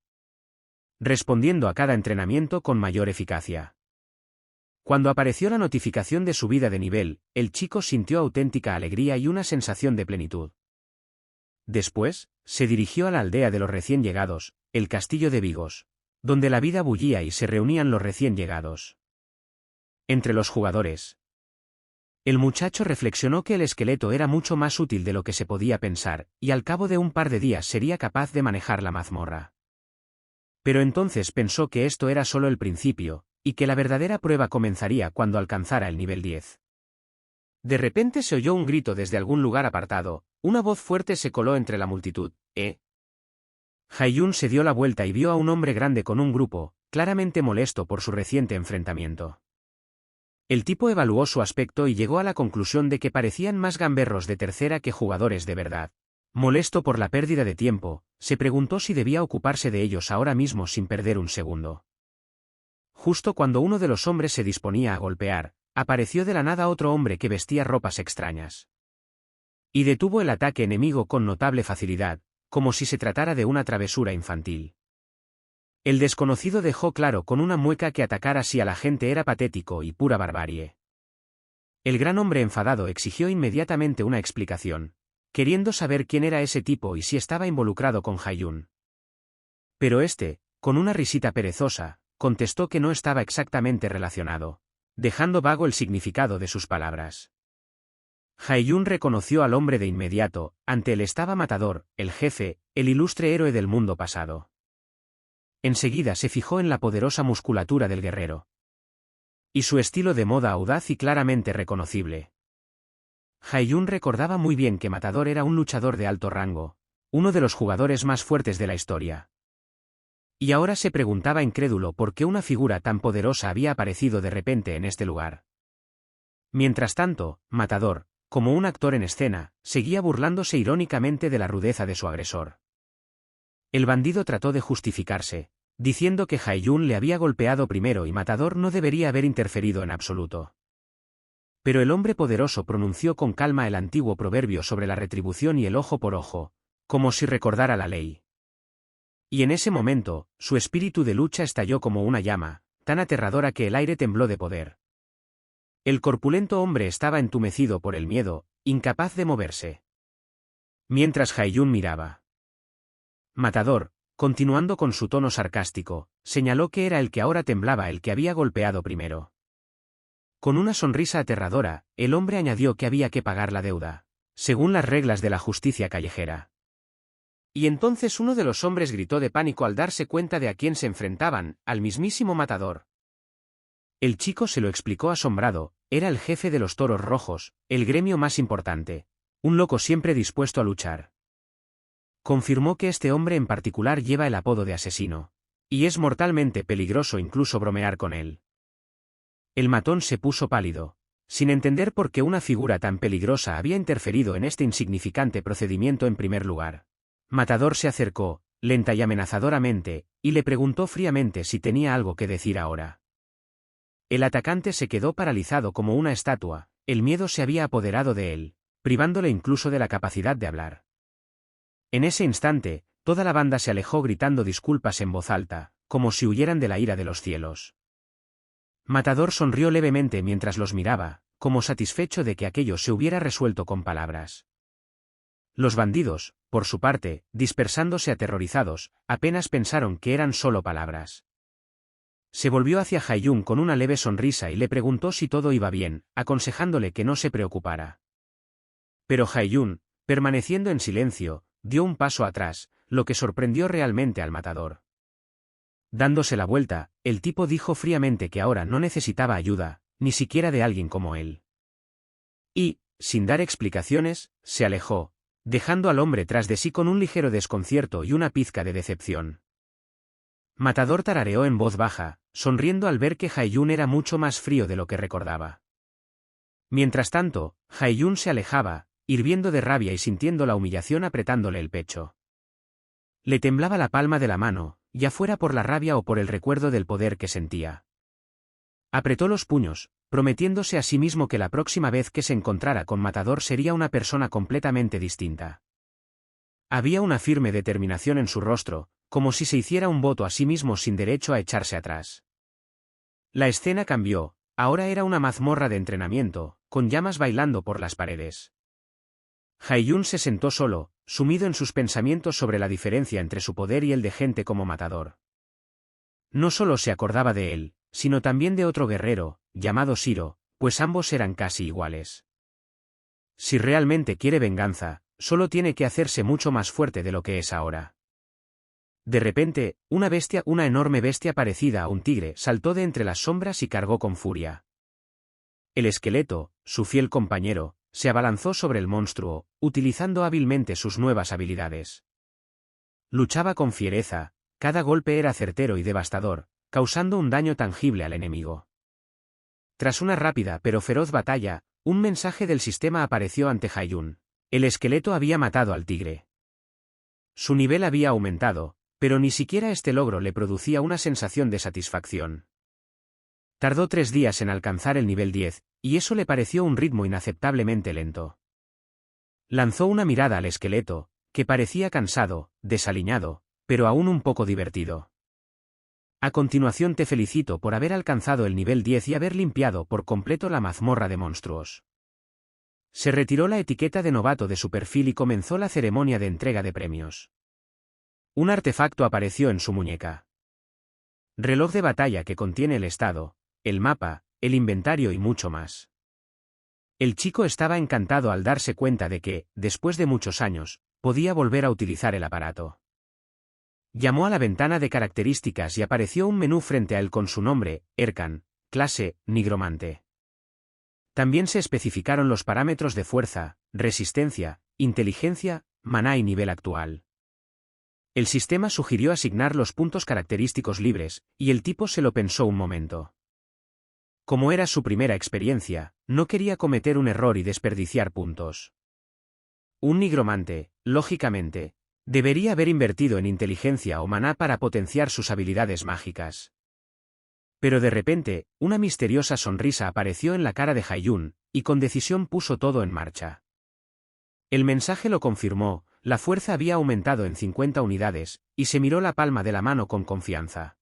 respondiendo a cada entrenamiento con mayor eficacia. Cuando apareció la notificación de subida de nivel, el chico sintió auténtica alegría y una sensación de plenitud. Después, se dirigió a la aldea de los recién llegados, el castillo de Vigos, donde la vida bullía y se reunían los recién llegados. Entre los jugadores, el muchacho reflexionó que el esqueleto era mucho más útil de lo que se podía pensar, y al cabo de un par de días sería capaz de manejar la mazmorra. Pero entonces pensó que esto era solo el principio, y que la verdadera prueba comenzaría cuando alcanzara el nivel 10. De repente se oyó un grito desde algún lugar apartado, una voz fuerte se coló entre la multitud. Hae-Yun se dio la vuelta y vio a un hombre grande con un grupo, claramente molesto por su reciente enfrentamiento. El tipo evaluó su aspecto y llegó a la conclusión de que parecían más gamberros de tercera que jugadores de verdad. Molesto por la pérdida de tiempo, se preguntó si debía ocuparse de ellos ahora mismo sin perder un segundo. Justo cuando uno de los hombres se disponía a golpear, apareció de la nada otro hombre que vestía ropas extrañas. Y detuvo el ataque enemigo con notable facilidad, como si se tratara de una travesura infantil. El desconocido dejó claro con una mueca que atacar así a la gente era patético y pura barbarie. El gran hombre enfadado exigió inmediatamente una explicación, queriendo saber quién era ese tipo y si estaba involucrado con Hae-Yun. Pero este, con una risita perezosa, contestó que no estaba exactamente relacionado, dejando vago el significado de sus palabras. Hae-Yun reconoció al hombre de inmediato, ante él estaba Matador, el jefe, el ilustre héroe del mundo pasado. Enseguida se fijó en la poderosa musculatura del guerrero. Y su estilo de moda audaz y claramente reconocible. Hae-Yun recordaba muy bien que Matador era un luchador de alto rango, uno de los jugadores más fuertes de la historia. Y ahora se preguntaba incrédulo por qué una figura tan poderosa había aparecido de repente en este lugar. Mientras tanto, Matador, como un actor en escena, seguía burlándose irónicamente de la rudeza de su agresor. El bandido trató de justificarse, diciendo que Hae-Yun le había golpeado primero y Matador no debería haber interferido en absoluto. Pero el hombre poderoso pronunció con calma el antiguo proverbio sobre la retribución y el ojo por ojo, como si recordara la ley. Y en ese momento, su espíritu de lucha estalló como una llama, tan aterradora que el aire tembló de poder. El corpulento hombre estaba entumecido por el miedo, incapaz de moverse. Mientras Hae-Yun miraba. Matador, continuando con su tono sarcástico, señaló que era el que ahora temblaba el que había golpeado primero. Con una sonrisa aterradora, el hombre añadió que había que pagar la deuda, según las reglas de la justicia callejera. Y entonces uno de los hombres gritó de pánico al darse cuenta de a quién se enfrentaban, al mismísimo Matador. El chico se lo explicó asombrado, era el jefe de los Toros Rojos, el gremio más importante, un loco siempre dispuesto a luchar. Confirmó que este hombre en particular lleva el apodo de asesino, y es mortalmente peligroso incluso bromear con él. El matón se puso pálido, sin entender por qué una figura tan peligrosa había interferido en este insignificante procedimiento en primer lugar. Matador se acercó, lenta y amenazadoramente, y le preguntó fríamente si tenía algo que decir ahora. El atacante se quedó paralizado como una estatua, el miedo se había apoderado de él, privándole incluso de la capacidad de hablar. En ese instante, toda la banda se alejó gritando disculpas en voz alta, como si huyeran de la ira de los cielos. Matador sonrió levemente mientras los miraba, como satisfecho de que aquello se hubiera resuelto con palabras. Los bandidos, por su parte, dispersándose aterrorizados, apenas pensaron que eran solo palabras. Se volvió hacia Haiyun con una leve sonrisa y le preguntó si todo iba bien, aconsejándole que no se preocupara. Pero Haiyun, permaneciendo en silencio, dio un paso atrás, lo que sorprendió realmente al matador. Dándose la vuelta, el tipo dijo fríamente que ahora no necesitaba ayuda, ni siquiera de alguien como él. Y, sin dar explicaciones, se alejó, dejando al hombre tras de sí con un ligero desconcierto y una pizca de decepción. Matador tarareó en voz baja, sonriendo al ver que Haiyun era mucho más frío de lo que recordaba. Mientras tanto, Haiyun se alejaba, hirviendo de rabia y sintiendo la humillación apretándole el pecho. Le temblaba la palma de la mano, ya fuera por la rabia o por el recuerdo del poder que sentía. Apretó los puños, prometiéndose a sí mismo que la próxima vez que se encontrara con Matador sería una persona completamente distinta. Había una firme determinación en su rostro, como si se hiciera un voto a sí mismo sin derecho a echarse atrás. La escena cambió, ahora era una mazmorra de entrenamiento, con llamas bailando por las paredes. Haiyun se sentó solo, sumido en sus pensamientos sobre la diferencia entre su poder y el de gente como Matador. No solo se acordaba de él, sino también de otro guerrero, llamado Shiro, pues ambos eran casi iguales. Si realmente quiere venganza, solo tiene que hacerse mucho más fuerte de lo que es ahora. De repente, una enorme bestia parecida a un tigre, saltó de entre las sombras y cargó con furia. El esqueleto, su fiel compañero, se abalanzó sobre el monstruo, utilizando hábilmente sus nuevas habilidades. Luchaba con fiereza, cada golpe era certero y devastador, causando un daño tangible al enemigo. Tras una rápida pero feroz batalla, un mensaje del sistema apareció ante Haiyun. El esqueleto había matado al tigre. Su nivel había aumentado, pero ni siquiera este logro le producía una sensación de satisfacción. Tardó 3 días en alcanzar el nivel 10, y eso le pareció un ritmo inaceptablemente lento. Lanzó una mirada al esqueleto, que parecía cansado, desaliñado, pero aún un poco divertido. A continuación te felicito por haber alcanzado el nivel 10 y haber limpiado por completo la mazmorra de monstruos. Se retiró la etiqueta de novato de su perfil y comenzó la ceremonia de entrega de premios. Un artefacto apareció en su muñeca. Reloj de batalla que contiene el estado, el mapa, el inventario y mucho más. El chico estaba encantado al darse cuenta de que, después de muchos años, podía volver a utilizar el aparato. Llamó a la ventana de características y apareció un menú frente a él con su nombre, Erkan, clase, nigromante. También se especificaron los parámetros de fuerza, resistencia, inteligencia, maná y nivel actual. El sistema sugirió asignar los puntos característicos libres, y el tipo se lo pensó un momento. Como era su primera experiencia, no quería cometer un error y desperdiciar puntos. Un nigromante, lógicamente, debería haber invertido en inteligencia o maná para potenciar sus habilidades mágicas. Pero de repente, una misteriosa sonrisa apareció en la cara de Haiyun, y con decisión puso todo en marcha. El mensaje lo confirmó, la fuerza había aumentado en 50 unidades, y se miró la palma de la mano con confianza.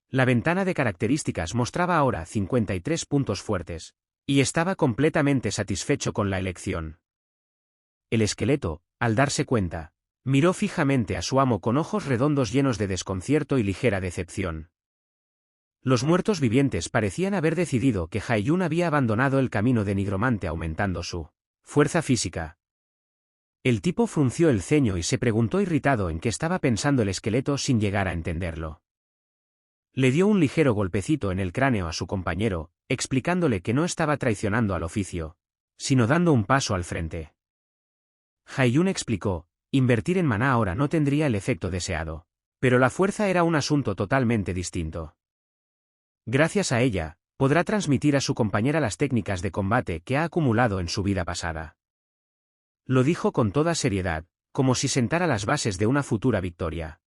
La ventana de características mostraba ahora 53 puntos fuertes, y estaba completamente satisfecho con la elección. El esqueleto, al darse cuenta, miró fijamente a su amo con ojos redondos llenos de desconcierto y ligera decepción. Los muertos vivientes parecían haber decidido que Haiyun había abandonado el camino de nigromante aumentando su fuerza física. El tipo frunció el ceño y se preguntó irritado en qué estaba pensando el esqueleto sin llegar a entenderlo. Le dio un ligero golpecito en el cráneo a su compañero, explicándole que no estaba traicionando al oficio, sino dando un paso al frente. Haiyun explicó, invertir en maná ahora no tendría el efecto deseado, pero la fuerza era un asunto totalmente distinto. Gracias a ella, podrá transmitir a su compañera las técnicas de combate que ha acumulado en su vida pasada. Lo dijo con toda seriedad, como si sentara las bases de una futura victoria.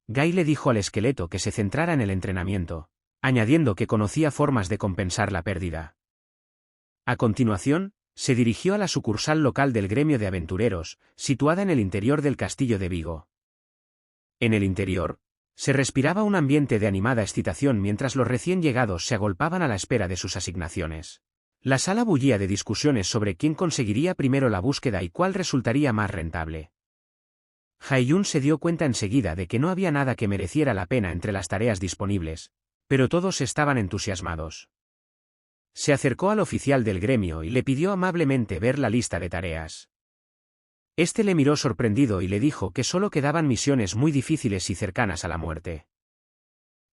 Guy le dijo al esqueleto que se centrara en el entrenamiento, añadiendo que conocía formas de compensar la pérdida. A continuación, se dirigió a la sucursal local del gremio de aventureros, situada en el interior del castillo de Vigo. En el interior, se respiraba un ambiente de animada excitación mientras los recién llegados se agolpaban a la espera de sus asignaciones. La sala bullía de discusiones sobre quién conseguiría primero la búsqueda y cuál resultaría más rentable. Hae-Jun se dio cuenta enseguida de que no había nada que mereciera la pena entre las tareas disponibles, pero todos estaban entusiasmados. Se acercó al oficial del gremio y le pidió amablemente ver la lista de tareas. Este le miró sorprendido y le dijo que solo quedaban misiones muy difíciles y cercanas a la muerte.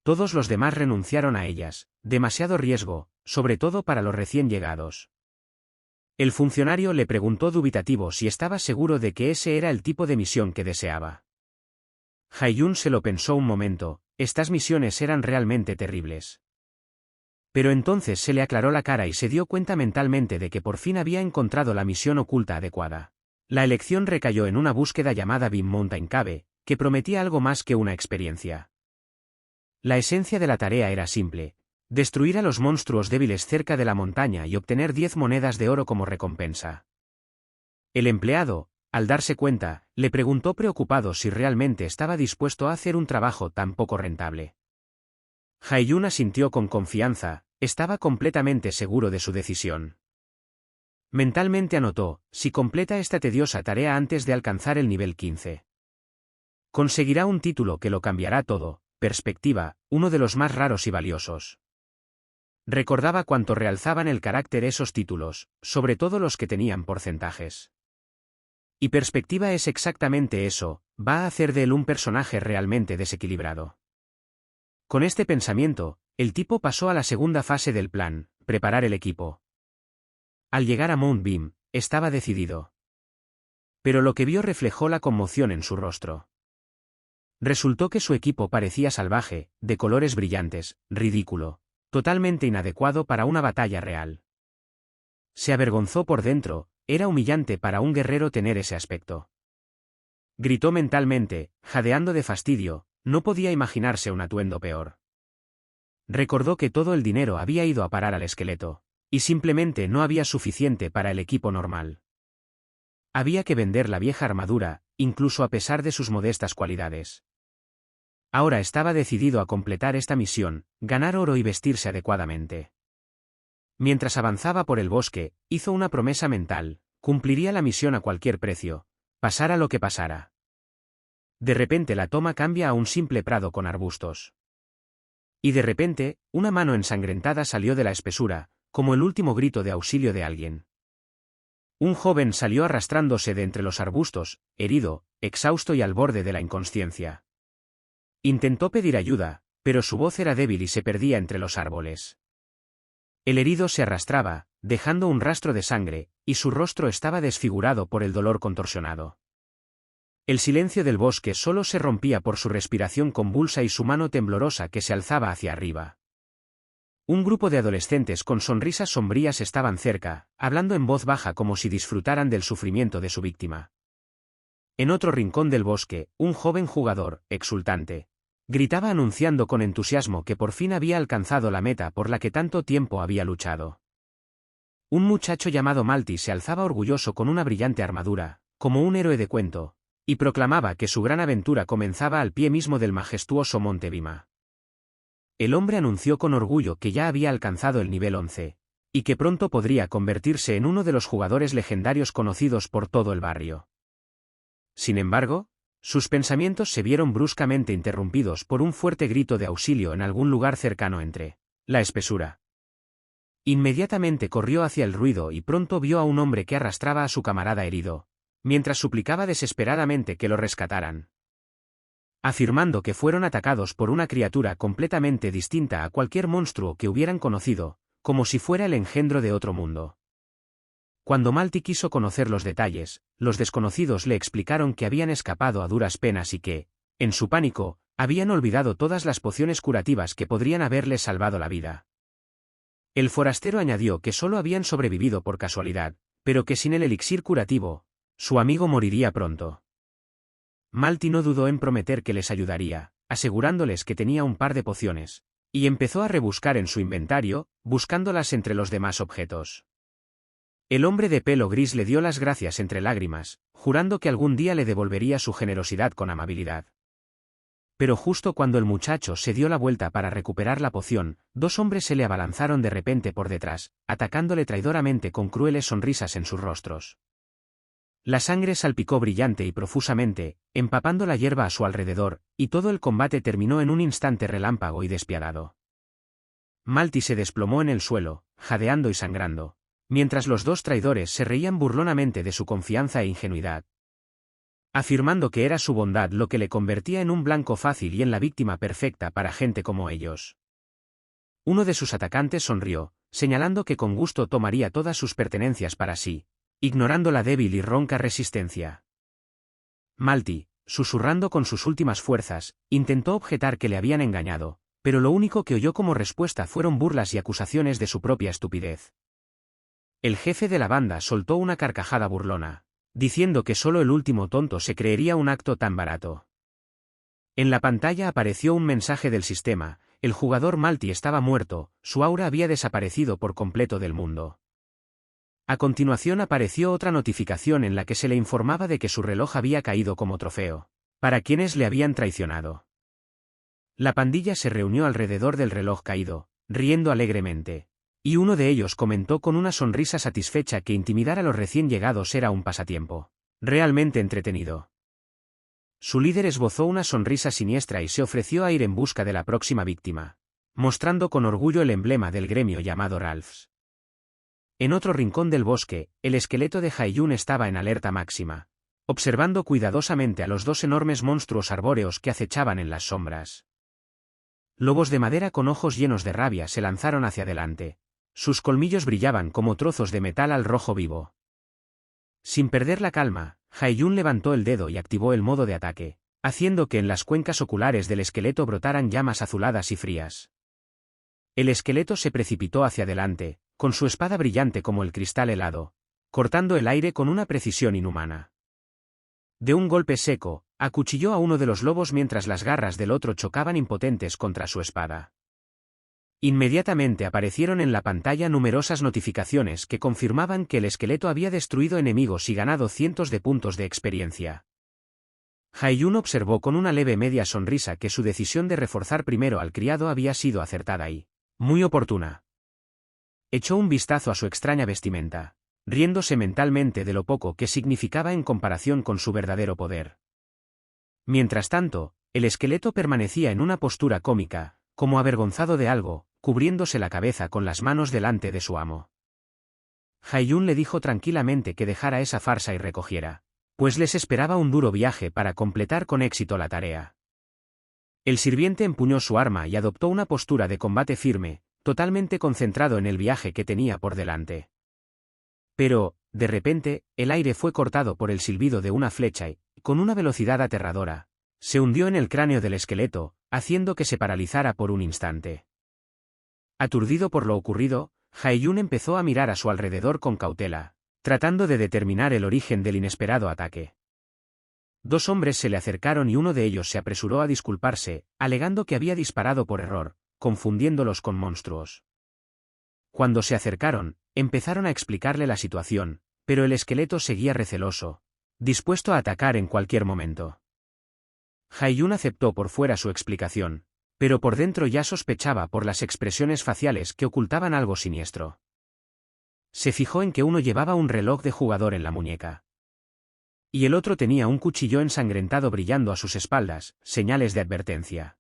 Todos los demás renunciaron a ellas, demasiado riesgo, sobre todo para los recién llegados. El funcionario le preguntó dubitativo si estaba seguro de que ese era el tipo de misión que deseaba. Hae-Jun se lo pensó un momento, estas misiones eran realmente terribles. Pero entonces se le aclaró la cara y se dio cuenta mentalmente de que por fin había encontrado la misión oculta adecuada. La elección recayó en una búsqueda llamada Beam Mountain Cave, que prometía algo más que una experiencia. La esencia de la tarea era simple: destruir a los monstruos débiles cerca de la montaña y obtener 10 monedas de oro como recompensa. El empleado, al darse cuenta, le preguntó preocupado si realmente estaba dispuesto a hacer un trabajo tan poco rentable. Hae-Jun asintió con confianza, estaba completamente seguro de su decisión. Mentalmente anotó: si completa esta tediosa tarea antes de alcanzar el nivel 15. Conseguirá un título que lo cambiará todo, perspectiva, uno de los más raros y valiosos. Recordaba cuánto realzaban el carácter esos títulos, sobre todo los que tenían porcentajes. Y perspectiva es exactamente eso, va a hacer de él un personaje realmente desequilibrado. Con este pensamiento, el tipo pasó a la segunda fase del plan: preparar el equipo. Al llegar a Mount Beam, estaba decidido. Pero lo que vio reflejó la conmoción en su rostro. Resultó que su equipo parecía salvaje, de colores brillantes, ridículo, totalmente inadecuado para una batalla real. Se avergonzó por dentro, era humillante para un guerrero tener ese aspecto. Gritó mentalmente, jadeando de fastidio, no podía imaginarse un atuendo peor. Recordó que todo el dinero había ido a parar al esqueleto, y simplemente no había suficiente para el equipo normal. Había que vender la vieja armadura, incluso a pesar de sus modestas cualidades. Ahora estaba decidido a completar esta misión, ganar oro y vestirse adecuadamente. Mientras avanzaba por el bosque, hizo una promesa mental: cumpliría la misión a cualquier precio, pasara lo que pasara. De repente la toma cambia a un simple prado con arbustos. Y de repente, una mano ensangrentada salió de la espesura, como el último grito de auxilio de alguien. Un joven salió arrastrándose de entre los arbustos, herido, exhausto y al borde de la inconsciencia. Intentó pedir ayuda, pero su voz era débil y se perdía entre los árboles. El herido se arrastraba, dejando un rastro de sangre, y su rostro estaba desfigurado por el dolor contorsionado. El silencio del bosque solo se rompía por su respiración convulsa y su mano temblorosa que se alzaba hacia arriba. Un grupo de adolescentes con sonrisas sombrías estaban cerca, hablando en voz baja como si disfrutaran del sufrimiento de su víctima. En otro rincón del bosque, un joven jugador, exultante, gritaba anunciando con entusiasmo que por fin había alcanzado la meta por la que tanto tiempo había luchado. Un muchacho llamado Malti se alzaba orgulloso con una brillante armadura, como un héroe de cuento, y proclamaba que su gran aventura comenzaba al pie mismo del majestuoso monte Bima. El hombre anunció con orgullo que ya había alcanzado el nivel 11, y que pronto podría convertirse en uno de los jugadores legendarios conocidos por todo el barrio. Sin embargo, sus pensamientos se vieron bruscamente interrumpidos por un fuerte grito de auxilio en algún lugar cercano entre la espesura. Inmediatamente corrió hacia el ruido y pronto vio a un hombre que arrastraba a su camarada herido, mientras suplicaba desesperadamente que lo rescataran, afirmando que fueron atacados por una criatura completamente distinta a cualquier monstruo que hubieran conocido, como si fuera el engendro de otro mundo. Cuando Malti quiso conocer los detalles, los desconocidos le explicaron que habían escapado a duras penas y que, en su pánico, habían olvidado todas las pociones curativas que podrían haberles salvado la vida. El forastero añadió que solo habían sobrevivido por casualidad, pero que sin el elixir curativo, su amigo moriría pronto. Malti no dudó en prometer que les ayudaría, asegurándoles que tenía un par de pociones, y empezó a rebuscar en su inventario, buscándolas entre los demás objetos. El hombre de pelo gris le dio las gracias entre lágrimas, jurando que algún día le devolvería su generosidad con amabilidad. Pero justo cuando el muchacho se dio la vuelta para recuperar la poción, dos hombres se le abalanzaron de repente por detrás, atacándole traidoramente con crueles sonrisas en sus rostros. La sangre salpicó brillante y profusamente, empapando la hierba a su alrededor, y todo el combate terminó en un instante relámpago y despiadado. Malty se desplomó en el suelo, jadeando y sangrando, mientras los dos traidores se reían burlonamente de su confianza e ingenuidad, afirmando que era su bondad lo que le convertía en un blanco fácil y en la víctima perfecta para gente como ellos. Uno de sus atacantes sonrió, señalando que con gusto tomaría todas sus pertenencias para sí, ignorando la débil y ronca resistencia. Malty, susurrando con sus últimas fuerzas, intentó objetar que le habían engañado, pero lo único que oyó como respuesta fueron burlas y acusaciones de su propia estupidez. El jefe de la banda soltó una carcajada burlona, diciendo que solo el último tonto se creería un acto tan barato. En la pantalla apareció un mensaje del sistema: el jugador Malty estaba muerto, su aura había desaparecido por completo del mundo. A continuación apareció otra notificación en la que se le informaba de que su reloj había caído como trofeo, para quienes le habían traicionado. La pandilla se reunió alrededor del reloj caído, riendo alegremente, y uno de ellos comentó con una sonrisa satisfecha que intimidar a los recién llegados era un pasatiempo realmente entretenido. Su líder esbozó una sonrisa siniestra y se ofreció a ir en busca de la próxima víctima, mostrando con orgullo el emblema del gremio llamado Ralphs. En otro rincón del bosque, el esqueleto de Haiyun estaba en alerta máxima, observando cuidadosamente a los dos enormes monstruos arbóreos que acechaban en las sombras. Lobos de madera con ojos llenos de rabia se lanzaron hacia adelante. Sus colmillos brillaban como trozos de metal al rojo vivo. Sin perder la calma, Haiyun levantó el dedo y activó el modo de ataque, haciendo que en las cuencas oculares del esqueleto brotaran llamas azuladas y frías. El esqueleto se precipitó hacia adelante, con su espada brillante como el cristal helado, cortando el aire con una precisión inhumana. De un golpe seco, acuchilló a uno de los lobos mientras las garras del otro chocaban impotentes contra su espada. Inmediatamente aparecieron en la pantalla numerosas notificaciones que confirmaban que el esqueleto había destruido enemigos y ganado cientos de puntos de experiencia. Haiyun observó con una leve media sonrisa que su decisión de reforzar primero al criado había sido acertada y muy oportuna. Echó un vistazo a su extraña vestimenta, riéndose mentalmente de lo poco que significaba en comparación con su verdadero poder. Mientras tanto, el esqueleto permanecía en una postura cómica, como avergonzado de algo, cubriéndose la cabeza con las manos delante de su amo. Haiyun le dijo tranquilamente que dejara esa farsa y recogiera, pues les esperaba un duro viaje para completar con éxito la tarea. El sirviente empuñó su arma y adoptó una postura de combate firme, totalmente concentrado en el viaje que tenía por delante. Pero, de repente, el aire fue cortado por el silbido de una flecha y, con una velocidad aterradora, se hundió en el cráneo del esqueleto, haciendo que se paralizara por un instante. Aturdido por lo ocurrido, Haiyun empezó a mirar a su alrededor con cautela, tratando de determinar el origen del inesperado ataque. Dos hombres se le acercaron y uno de ellos se apresuró a disculparse, alegando que había disparado por error, confundiéndolos con monstruos. Cuando se acercaron, empezaron a explicarle la situación, pero el esqueleto seguía receloso, dispuesto a atacar en cualquier momento. Haiyun aceptó por fuera su explicación, pero por dentro ya sospechaba por las expresiones faciales que ocultaban algo siniestro. Se fijó en que uno llevaba un reloj de jugador en la muñeca, y el otro tenía un cuchillo ensangrentado brillando a sus espaldas, señales de advertencia.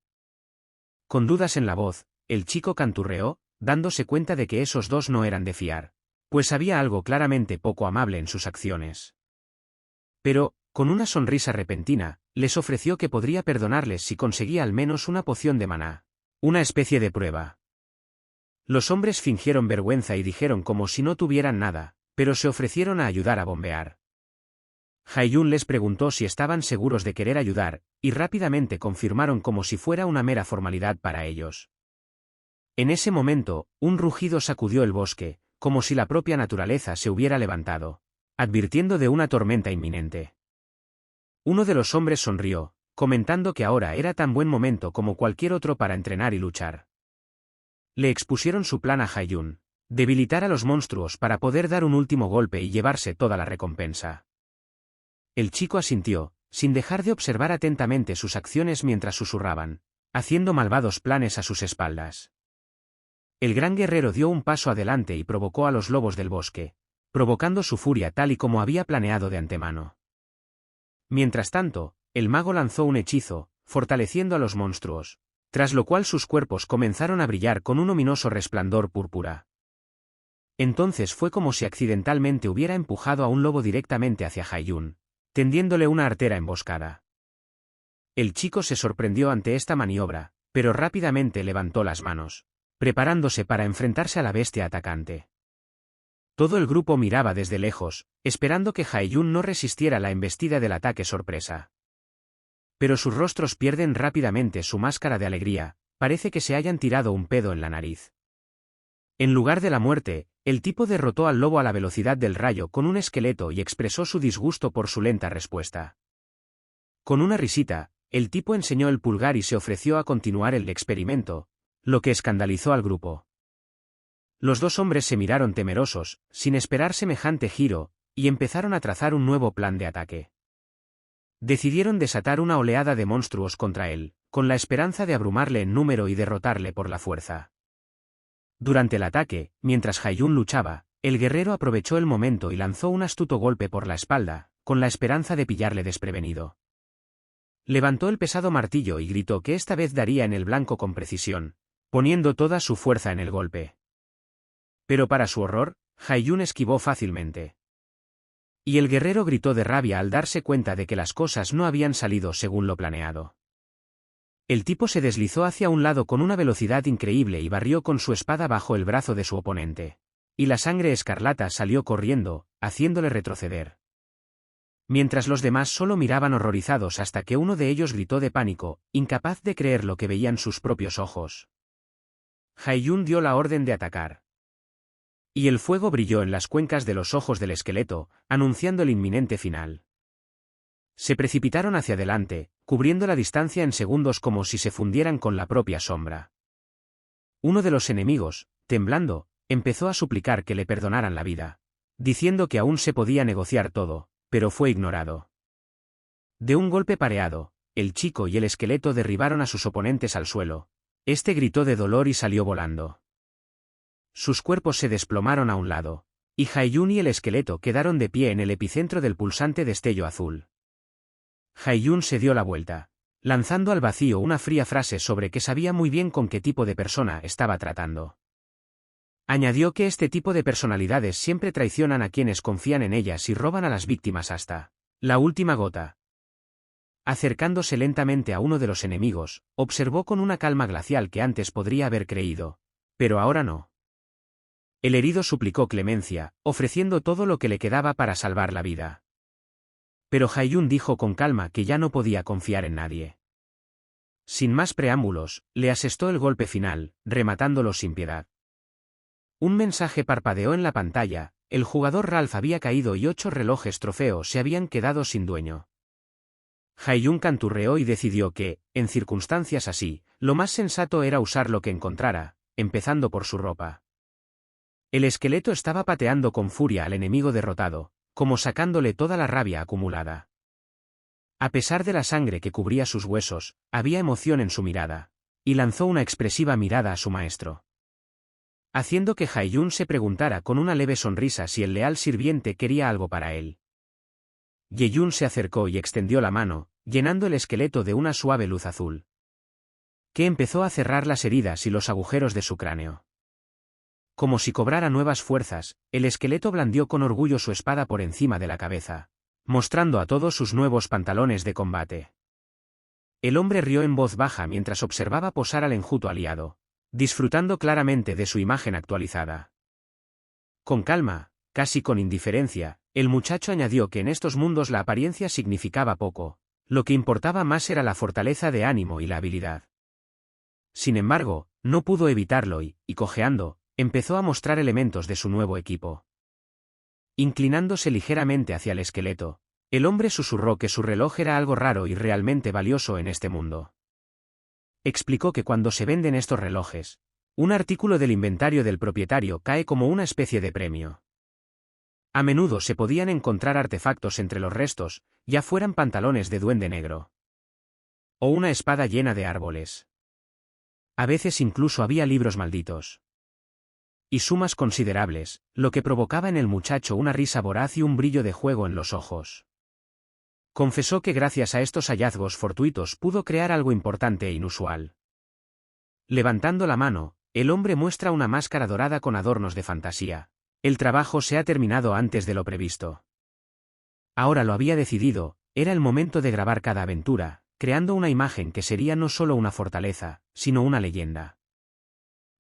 Con dudas en la voz, el chico canturreó, dándose cuenta de que esos dos no eran de fiar, pues había algo claramente poco amable en sus acciones. Pero, con una sonrisa repentina, les ofreció que podría perdonarles si conseguía al menos una poción de maná, una especie de prueba. Los hombres fingieron vergüenza y dijeron como si no tuvieran nada, pero se ofrecieron a ayudar a bombear. Haiyun les preguntó si estaban seguros de querer ayudar, y rápidamente confirmaron como si fuera una mera formalidad para ellos. En ese momento, un rugido sacudió el bosque, como si la propia naturaleza se hubiera levantado, advirtiendo de una tormenta inminente. Uno de los hombres sonrió, comentando que ahora era tan buen momento como cualquier otro para entrenar y luchar. Le expusieron su plan a Haiyun: debilitar a los monstruos para poder dar un último golpe y llevarse toda la recompensa. El chico asintió, sin dejar de observar atentamente sus acciones mientras susurraban, haciendo malvados planes a sus espaldas. El gran guerrero dio un paso adelante y provocó a los lobos del bosque, provocando su furia tal y como había planeado de antemano. Mientras tanto, el mago lanzó un hechizo, fortaleciendo a los monstruos, tras lo cual sus cuerpos comenzaron a brillar con un ominoso resplandor púrpura. Entonces fue como si accidentalmente hubiera empujado a un lobo directamente hacia Haiyun, tendiéndole una artera emboscada. El chico se sorprendió ante esta maniobra, pero rápidamente levantó las manos, preparándose para enfrentarse a la bestia atacante. Todo el grupo miraba desde lejos, esperando que Haiyun no resistiera la embestida del ataque sorpresa. Pero sus rostros pierden rápidamente su máscara de alegría, parece que se hayan tirado un pedo en la nariz. En lugar de la muerte, el tipo derrotó al lobo a la velocidad del rayo con un esqueleto y expresó su disgusto por su lenta respuesta. Con una risita, el tipo enseñó el pulgar y se ofreció a continuar el experimento, lo que escandalizó al grupo. Los dos hombres se miraron temerosos, sin esperar semejante giro, y empezaron a trazar un nuevo plan de ataque. Decidieron desatar una oleada de monstruos contra él, con la esperanza de abrumarle en número y derrotarle por la fuerza. Durante el ataque, mientras Haiyun luchaba, el guerrero aprovechó el momento y lanzó un astuto golpe por la espalda, con la esperanza de pillarle desprevenido. Levantó el pesado martillo y gritó que esta vez daría en el blanco con precisión, poniendo toda su fuerza en el golpe. Pero para su horror, Haiyun esquivó fácilmente. Y el guerrero gritó de rabia al darse cuenta de que las cosas no habían salido según lo planeado. El tipo se deslizó hacia un lado con una velocidad increíble y barrió con su espada bajo el brazo de su oponente. Y la sangre escarlata salió corriendo, haciéndole retroceder. Mientras los demás solo miraban horrorizados hasta que uno de ellos gritó de pánico, incapaz de creer lo que veían sus propios ojos. Haiyun dio la orden de atacar. Y el fuego brilló en las cuencas de los ojos del esqueleto, anunciando el inminente final. Se precipitaron hacia adelante, cubriendo la distancia en segundos como si se fundieran con la propia sombra. Uno de los enemigos, temblando, empezó a suplicar que le perdonaran la vida, diciendo que aún se podía negociar todo, pero fue ignorado. De un golpe pareado, el chico y el esqueleto derribaron a sus oponentes al suelo. Este gritó de dolor y salió volando. Sus cuerpos se desplomaron a un lado, y Haiyun y el esqueleto quedaron de pie en el epicentro del pulsante destello azul. Haiyun se dio la vuelta, lanzando al vacío una fría frase sobre que sabía muy bien con qué tipo de persona estaba tratando. Añadió que este tipo de personalidades siempre traicionan a quienes confían en ellas y roban a las víctimas hasta la última gota. Acercándose lentamente a uno de los enemigos, observó con una calma glacial que antes podría haber creído, pero ahora no. El herido suplicó clemencia, ofreciendo todo lo que le quedaba para salvar la vida. Pero Haiyun dijo con calma que ya no podía confiar en nadie. Sin más preámbulos, le asestó el golpe final, rematándolo sin piedad. Un mensaje parpadeó en la pantalla, el jugador Ralph había caído y 8 relojes trofeo se habían quedado sin dueño. Haiyun canturreó y decidió que, en circunstancias así, lo más sensato era usar lo que encontrara, empezando por su ropa. El esqueleto estaba pateando con furia al enemigo derrotado, como sacándole toda la rabia acumulada. A pesar de la sangre que cubría sus huesos, había emoción en su mirada, y lanzó una expresiva mirada a su maestro, haciendo que Haiyun se preguntara con una leve sonrisa si el leal sirviente quería algo para él. Yeyun se acercó y extendió la mano, llenando el esqueleto de una suave luz azul, que empezó a cerrar las heridas y los agujeros de su cráneo. Como si cobrara nuevas fuerzas, el esqueleto blandió con orgullo su espada por encima de la cabeza, mostrando a todos sus nuevos pantalones de combate. El hombre rió en voz baja mientras observaba posar al enjuto aliado, disfrutando claramente de su imagen actualizada. Con calma, casi con indiferencia, el muchacho añadió que en estos mundos la apariencia significaba poco, lo que importaba más era la fortaleza de ánimo y la habilidad. Sin embargo, no pudo evitarlo y, cojeando, empezó a mostrar elementos de su nuevo equipo. Inclinándose ligeramente hacia el esqueleto, el hombre susurró que su reloj era algo raro y realmente valioso en este mundo. Explicó que cuando se venden estos relojes, un artículo del inventario del propietario cae como una especie de premio. A menudo se podían encontrar artefactos entre los restos, ya fueran pantalones de duende negro o una espada llena de árboles. A veces incluso había libros malditos. Y sumas considerables, lo que provocaba en el muchacho una risa voraz y un brillo de juego en los ojos. Confesó que gracias a estos hallazgos fortuitos pudo crear algo importante e inusual. Levantando la mano, el hombre muestra una máscara dorada con adornos de fantasía. El trabajo se ha terminado antes de lo previsto. Ahora lo había decidido, era el momento de grabar cada aventura, creando una imagen que sería no solo una fortaleza, sino una leyenda.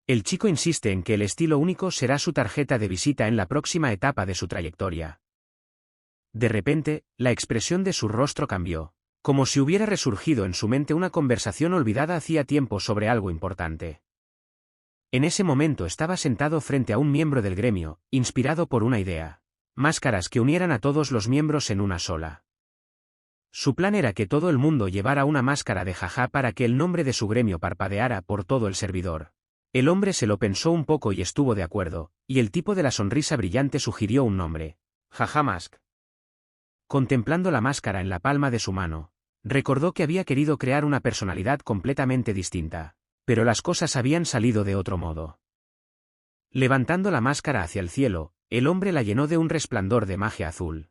El chico insiste en que el estilo único será su tarjeta de visita en la próxima etapa de su trayectoria. De repente, la expresión de su rostro cambió, como si hubiera resurgido en su mente una conversación olvidada hacía tiempo sobre algo importante. En ese momento estaba sentado frente a un miembro del gremio, inspirado por una idea: máscaras que unieran a todos los miembros en una sola. Su plan era que todo el mundo llevara una máscara de jaja para que el nombre de su gremio parpadeara por todo el servidor. El hombre se lo pensó un poco y estuvo de acuerdo, y el tipo de la sonrisa brillante sugirió un nombre: Jaja Mask. Contemplando la máscara en la palma de su mano, recordó que había querido crear una personalidad completamente distinta, pero las cosas habían salido de otro modo. Levantando la máscara hacia el cielo, el hombre la llenó de un resplandor de magia azul.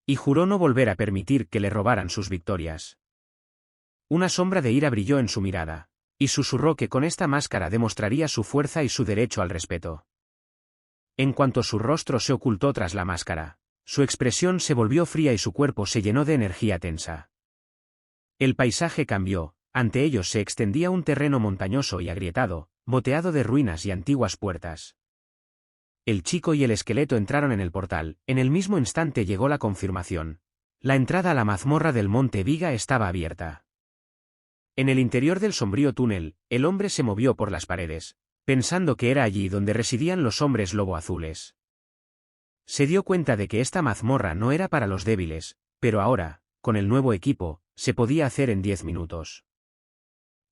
Y juró no volver a permitir que le robaran sus victorias. Una sombra de ira brilló en su mirada, y susurró que con esta máscara demostraría su fuerza y su derecho al respeto. En cuanto su rostro se ocultó tras la máscara, su expresión se volvió fría y su cuerpo se llenó de energía tensa. El paisaje cambió, ante ellos se extendía un terreno montañoso y agrietado, moteado de ruinas y antiguas puertas. El chico y el esqueleto entraron en el portal, en el mismo instante llegó la confirmación. La entrada a la mazmorra del Monte Viga estaba abierta. En el interior del sombrío túnel, el hombre se movió por las paredes, pensando que era allí donde residían los hombres lobo azules. Se dio cuenta de que esta mazmorra no era para los débiles, pero ahora, con el nuevo equipo, se podía hacer en 10 minutos.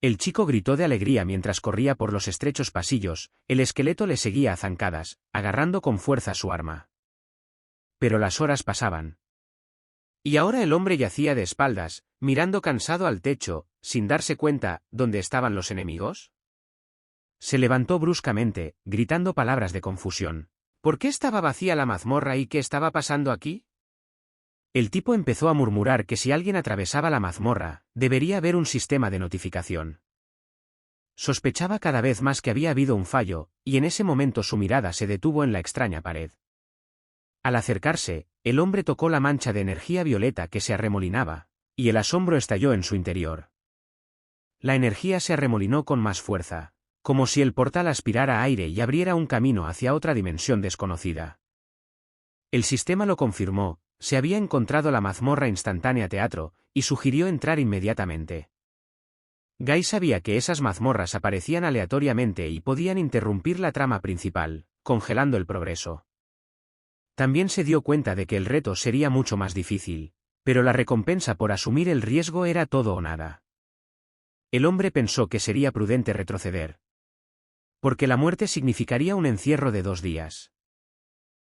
El chico gritó de alegría mientras corría por los estrechos pasillos, el esqueleto le seguía a zancadas, agarrando con fuerza su arma. Pero las horas pasaban. Y ahora el hombre yacía de espaldas, mirando cansado al techo, sin darse cuenta, ¿dónde estaban los enemigos? Se levantó bruscamente, gritando palabras de confusión. ¿Por qué estaba vacía la mazmorra y qué estaba pasando aquí? El tipo empezó a murmurar que si alguien atravesaba la mazmorra, debería haber un sistema de notificación. Sospechaba cada vez más que había habido un fallo, y en ese momento su mirada se detuvo en la extraña pared. Al acercarse, el hombre tocó la mancha de energía violeta que se arremolinaba, y el asombro estalló en su interior. La energía se arremolinó con más fuerza, como si el portal aspirara aire y abriera un camino hacia otra dimensión desconocida. El sistema lo confirmó. Se había encontrado la mazmorra instantánea teatro, y sugirió entrar inmediatamente. Guy sabía que esas mazmorras aparecían aleatoriamente y podían interrumpir la trama principal, congelando el progreso. También se dio cuenta de que el reto sería mucho más difícil, pero la recompensa por asumir el riesgo era todo o nada. El hombre pensó que sería prudente retroceder, porque la muerte significaría un encierro de 2 días.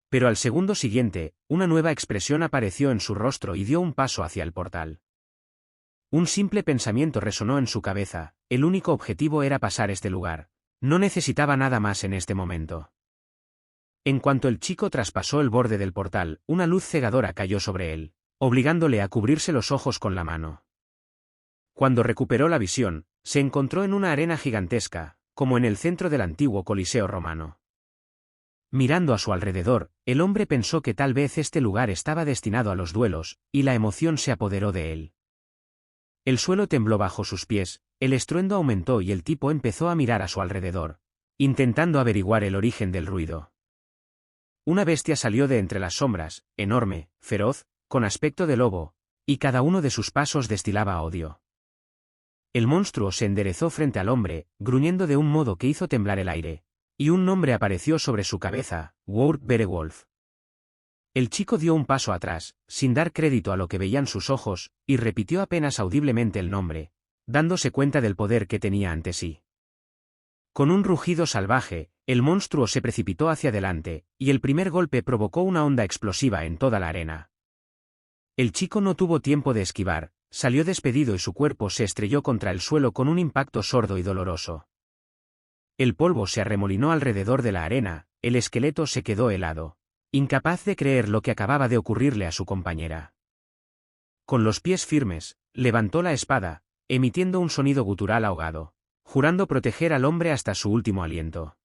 Pero al segundo siguiente, una nueva expresión apareció en su rostro y dio un paso hacia el portal. Un simple pensamiento resonó en su cabeza: el único objetivo era pasar este lugar. No necesitaba nada más en este momento. En cuanto el chico traspasó el borde del portal, una luz cegadora cayó sobre él, obligándole a cubrirse los ojos con la mano. Cuando recuperó la visión, se encontró en una arena gigantesca, como en el centro del antiguo Coliseo romano. Mirando a su alrededor, el hombre pensó que tal vez este lugar estaba destinado a los duelos, y la emoción se apoderó de él. El suelo tembló bajo sus pies, el estruendo aumentó y el tipo empezó a mirar a su alrededor, intentando averiguar el origen del ruido. Una bestia salió de entre las sombras, enorme, feroz, con aspecto de lobo, y cada uno de sus pasos destilaba odio. El monstruo se enderezó frente al hombre, gruñendo de un modo que hizo temblar el aire. Y un nombre apareció sobre su cabeza: Word Beowulf. El chico dio un paso atrás, sin dar crédito a lo que veían sus ojos, y repitió apenas audiblemente el nombre, dándose cuenta del poder que tenía ante sí. Con un rugido salvaje, El monstruo se precipitó hacia adelante, y el primer golpe provocó una onda explosiva en toda la arena. El chico no tuvo tiempo de esquivar, salió despedido y su cuerpo se estrelló contra el suelo con un impacto sordo y doloroso. El polvo se arremolinó alrededor de la arena, el esqueleto se quedó helado, incapaz de creer lo que acababa de ocurrirle a su compañera. Con los pies firmes, levantó la espada, emitiendo un sonido gutural ahogado, jurando proteger al hombre hasta su último aliento.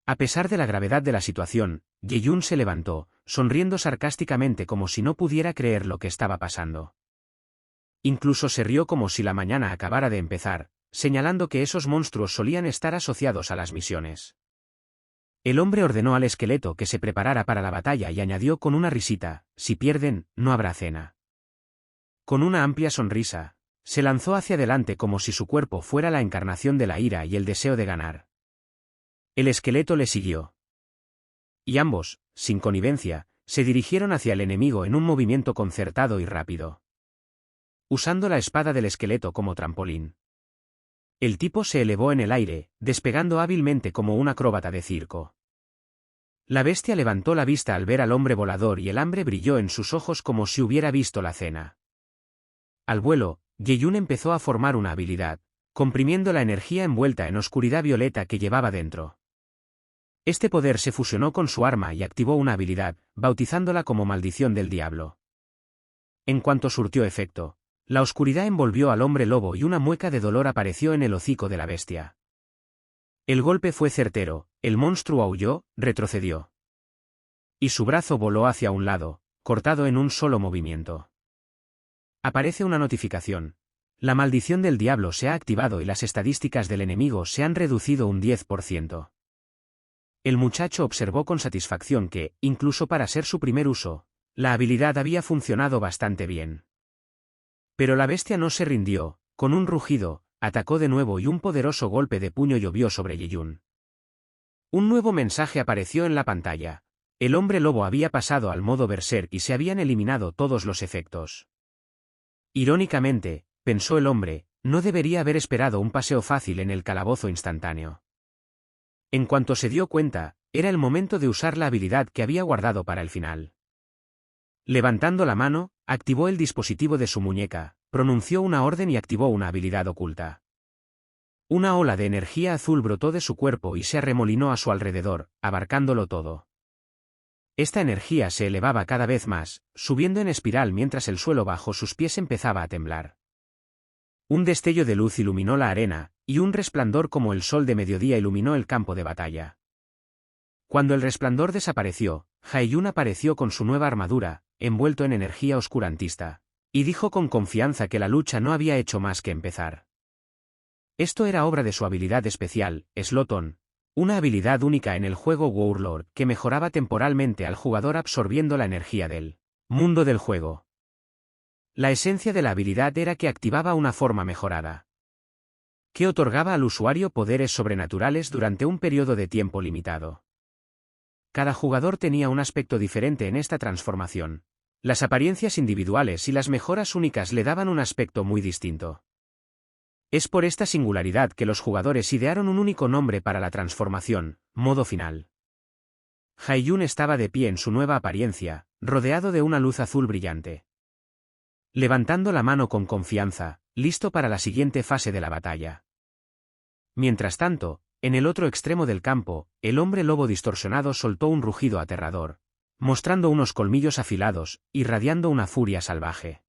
A pesar de la gravedad de la situación, Ye-Yun se levantó, sonriendo sarcásticamente como si no pudiera creer lo que estaba pasando. Incluso se rió como si la mañana acabara de empezar, señalando que esos monstruos solían estar asociados a las misiones. El hombre ordenó al esqueleto que se preparara para la batalla y añadió con una risita: si pierden, no habrá cena. Con una amplia sonrisa, se lanzó hacia adelante como si su cuerpo fuera la encarnación de la ira y el deseo de ganar. El esqueleto le siguió. Y ambos, sin connivencia, se dirigieron hacia el enemigo en un movimiento concertado y rápido, usando la espada del esqueleto como trampolín. El tipo se elevó en el aire, despegando hábilmente como un acróbata de circo. La bestia levantó la vista al ver al hombre volador y el hambre brilló en sus ojos como si hubiera visto la cena. Al vuelo, Ye-Yun empezó a formar una habilidad, comprimiendo la energía envuelta en oscuridad violeta que llevaba dentro. Este poder se fusionó con su arma y activó una habilidad, bautizándola como Maldición del Diablo. En cuanto surtió efecto, la oscuridad envolvió al hombre lobo y una mueca de dolor apareció en el hocico de la bestia. El golpe fue certero, el monstruo aulló, retrocedió. Y su brazo voló hacia un lado, cortado en un solo movimiento. Aparece una notificación. La maldición del diablo se ha activado y las estadísticas del enemigo se han reducido un 10%. El muchacho observó con satisfacción que, incluso para ser su primer uso, la habilidad había funcionado bastante bien. Pero la bestia no se rindió, con un rugido, atacó de nuevo y un poderoso golpe de puño llovió sobre Ye-Yun. Un nuevo mensaje apareció en la pantalla. El hombre lobo había pasado al modo berserk y se habían eliminado todos los efectos. Irónicamente, pensó el hombre, no debería haber esperado un paseo fácil en el calabozo instantáneo. En cuanto se dio cuenta, era el momento de usar la habilidad que había guardado para el final. Levantando la mano, activó el dispositivo de su muñeca, pronunció una orden y activó una habilidad oculta. Una ola de energía azul brotó de su cuerpo y se arremolinó a su alrededor, abarcándolo todo. Esta energía se elevaba cada vez más, subiendo en espiral mientras el suelo bajo sus pies empezaba a temblar. Un destello de luz iluminó la arena, y un resplandor como el sol de mediodía iluminó el campo de batalla. Cuando el resplandor desapareció, Hae-Yun apareció con su nueva armadura, envuelto en energía oscurantista, y dijo con confianza que la lucha no había hecho más que empezar. Esto era obra de su habilidad especial, Sloton, una habilidad única en el juego Warlord que mejoraba temporalmente al jugador absorbiendo la energía del mundo del juego. La esencia de la habilidad era que activaba una forma mejorada, que otorgaba al usuario poderes sobrenaturales durante un periodo de tiempo limitado. Cada jugador tenía un aspecto diferente en esta transformación. Las apariencias individuales y las mejoras únicas le daban un aspecto muy distinto. Es por esta singularidad que los jugadores idearon un único nombre para la transformación, modo final. Hae-Yun estaba de pie en su nueva apariencia, rodeado de una luz azul brillante, levantando la mano con confianza, listo para la siguiente fase de la batalla. Mientras tanto, en el otro extremo del campo, el hombre lobo distorsionado soltó un rugido aterrador, mostrando unos colmillos afilados, irradiando una furia salvaje.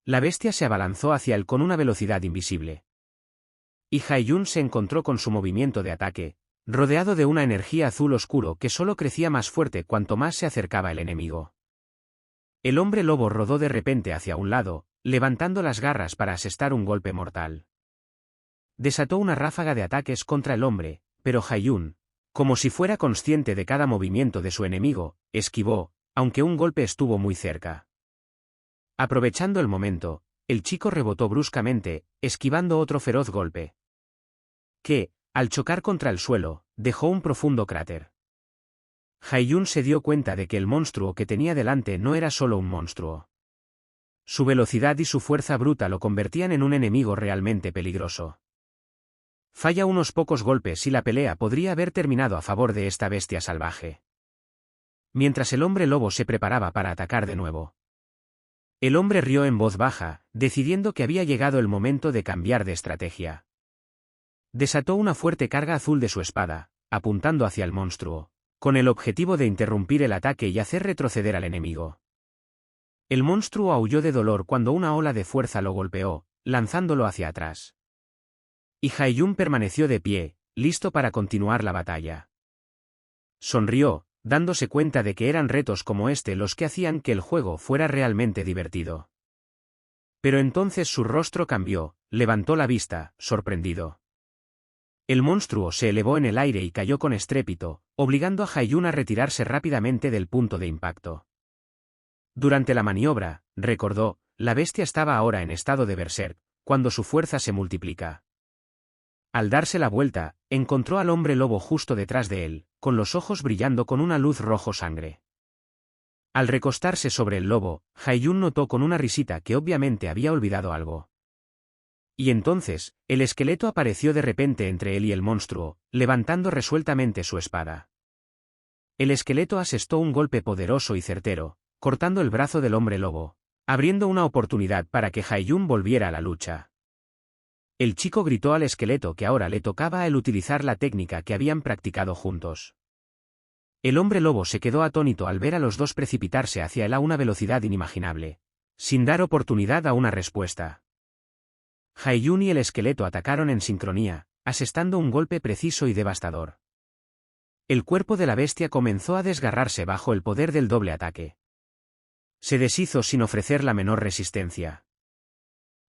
La bestia se abalanzó hacia él con una velocidad invisible. Y Hae-Yun se encontró con su movimiento de ataque, rodeado de una energía azul oscuro que solo crecía más fuerte cuanto más se acercaba el enemigo. El hombre lobo rodó de repente hacia un lado, levantando las garras para asestar un golpe mortal. Desató una ráfaga de ataques contra el hombre, pero Hae-Yun, como si fuera consciente de cada movimiento de su enemigo, esquivó, aunque un golpe estuvo muy cerca. Aprovechando el momento, el chico rebotó bruscamente, esquivando otro feroz golpe, que, al chocar contra el suelo, dejó un profundo cráter. Hae-Yun se dio cuenta de que el monstruo que tenía delante no era solo un monstruo. Su velocidad y su fuerza bruta lo convertían en un enemigo realmente peligroso. Falla unos pocos golpes y la pelea podría haber terminado a favor de esta bestia salvaje. Mientras el hombre lobo se preparaba para atacar de nuevo. El hombre rió en voz baja, decidiendo que había llegado el momento de cambiar de estrategia. Desató una fuerte carga azul de su espada, apuntando hacia el monstruo, con el objetivo de interrumpir el ataque y hacer retroceder al enemigo. El monstruo aulló de dolor cuando una ola de fuerza lo golpeó, lanzándolo hacia atrás. Y Haiyun permaneció de pie, listo para continuar la batalla. Sonrió, dándose cuenta de que eran retos como este los que hacían que el juego fuera realmente divertido. Pero entonces su rostro cambió, levantó la vista, sorprendido. El monstruo se elevó en el aire y cayó con estrépito, obligando a Haiyun a retirarse rápidamente del punto de impacto. Durante la maniobra, recordó, la bestia estaba ahora en estado de berserk, cuando su fuerza se multiplica. Al darse la vuelta, encontró al hombre lobo justo detrás de él, con los ojos brillando con una luz rojo sangre. Al recostarse sobre el lobo, Haiyun notó con una risita que obviamente había olvidado algo. Y entonces, el esqueleto apareció de repente entre él y el monstruo, levantando resueltamente su espada. El esqueleto asestó un golpe poderoso y certero, cortando el brazo del hombre lobo, abriendo una oportunidad para que Haiyun volviera a la lucha. El chico gritó al esqueleto que ahora le tocaba a él utilizar la técnica que habían practicado juntos. El hombre lobo se quedó atónito al ver a los dos precipitarse hacia él a una velocidad inimaginable, sin dar oportunidad a una respuesta. Haiyun y el esqueleto atacaron en sincronía, asestando un golpe preciso y devastador. El cuerpo de la bestia comenzó a desgarrarse bajo el poder del doble ataque. Se deshizo sin ofrecer la menor resistencia.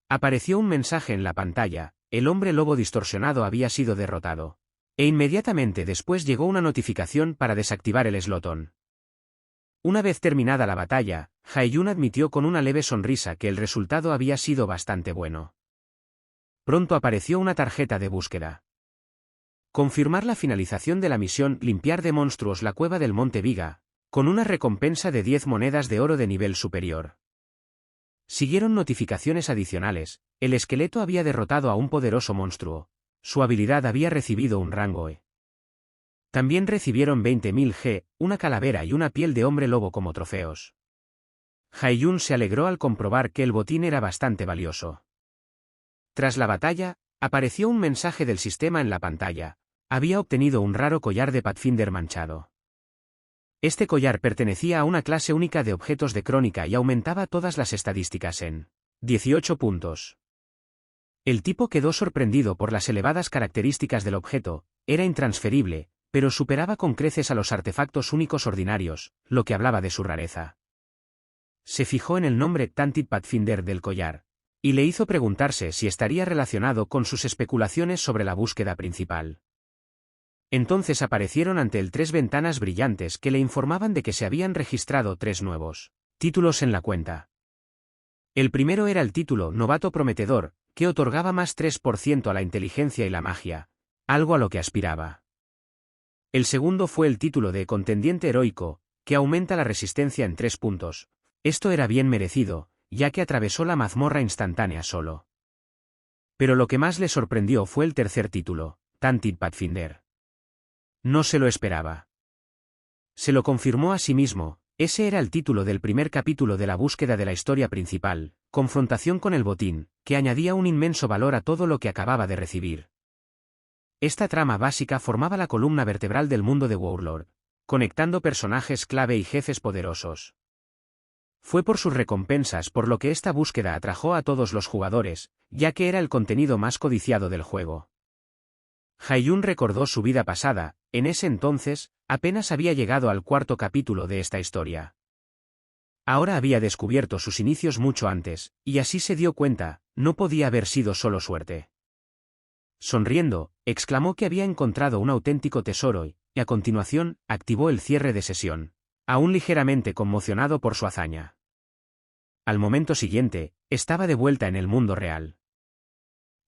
Apareció un mensaje en la pantalla: el hombre lobo distorsionado había sido derrotado. E inmediatamente después llegó una notificación para desactivar el slotón. Una vez terminada la batalla, Haiyun admitió con una leve sonrisa que el resultado había sido bastante bueno. Pronto apareció una tarjeta de búsqueda. Confirmar la finalización de la misión Limpiar de monstruos la cueva del Monte Viga, con una recompensa de 10 monedas de oro de nivel superior. Siguieron notificaciones adicionales: el esqueleto había derrotado a un poderoso monstruo. Su habilidad había recibido un rango E. También recibieron 20.000 G, una calavera y una piel de hombre lobo como trofeos. Haiyun se alegró al comprobar que el botín era bastante valioso. Tras la batalla, apareció un mensaje del sistema en la pantalla: había obtenido un raro collar de Pathfinder manchado. Este collar pertenecía a una clase única de objetos de crónica y aumentaba todas las estadísticas en 18 puntos. El tipo quedó sorprendido por las elevadas características del objeto: era intransferible, pero superaba con creces a los artefactos únicos ordinarios, lo que hablaba de su rareza. Se fijó en el nombre Tantit Pathfinder del collar, y le hizo preguntarse si estaría relacionado con sus especulaciones sobre la búsqueda principal. Entonces aparecieron ante él 3 ventanas brillantes que le informaban de que se habían registrado 3 nuevos títulos en la cuenta. El primero era el título Novato Prometedor, que otorgaba más 3% a la inteligencia y la magia, algo a lo que aspiraba. El segundo fue el título de Contendiente Heroico, que aumenta la resistencia en 3 puntos. Esto era bien merecido, ya que atravesó la mazmorra instantánea solo. Pero lo que más le sorprendió fue el tercer título, Tantit Pathfinder. No se lo esperaba. Se lo confirmó a sí mismo: ese era el título del primer capítulo de la búsqueda de la historia principal, Confrontación con el botín, que añadía un inmenso valor a todo lo que acababa de recibir. Esta trama básica formaba la columna vertebral del mundo de Warlord, conectando personajes clave y jefes poderosos. Fue por sus recompensas por lo que esta búsqueda atrajo a todos los jugadores, ya que era el contenido más codiciado del juego. Haiyun recordó su vida pasada: en ese entonces, apenas había llegado al 4.º capítulo de esta historia. Ahora había descubierto sus inicios mucho antes, y así se dio cuenta, no podía haber sido solo suerte. Sonriendo, exclamó que había encontrado un auténtico tesoro y, a continuación, activó el cierre de sesión, aún ligeramente conmocionado por su hazaña. Al momento siguiente, estaba de vuelta en el mundo real.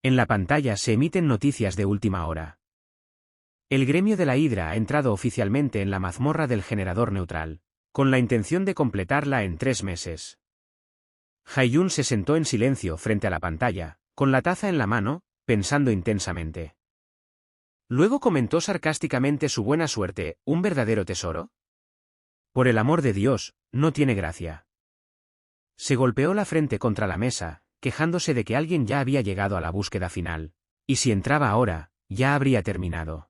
En la pantalla se emiten noticias de última hora. El gremio de la Hidra ha entrado oficialmente en la mazmorra del generador neutral, con la intención de completarla en 3 meses. Haiyun se sentó en silencio frente a la pantalla, con la taza en la mano, pensando intensamente. Luego comentó sarcásticamente su buena suerte, ¿un verdadero tesoro? Por el amor de Dios, no tiene gracia. Se golpeó la frente contra la mesa, quejándose de que alguien ya había llegado a la búsqueda final, y si entraba ahora, ya habría terminado.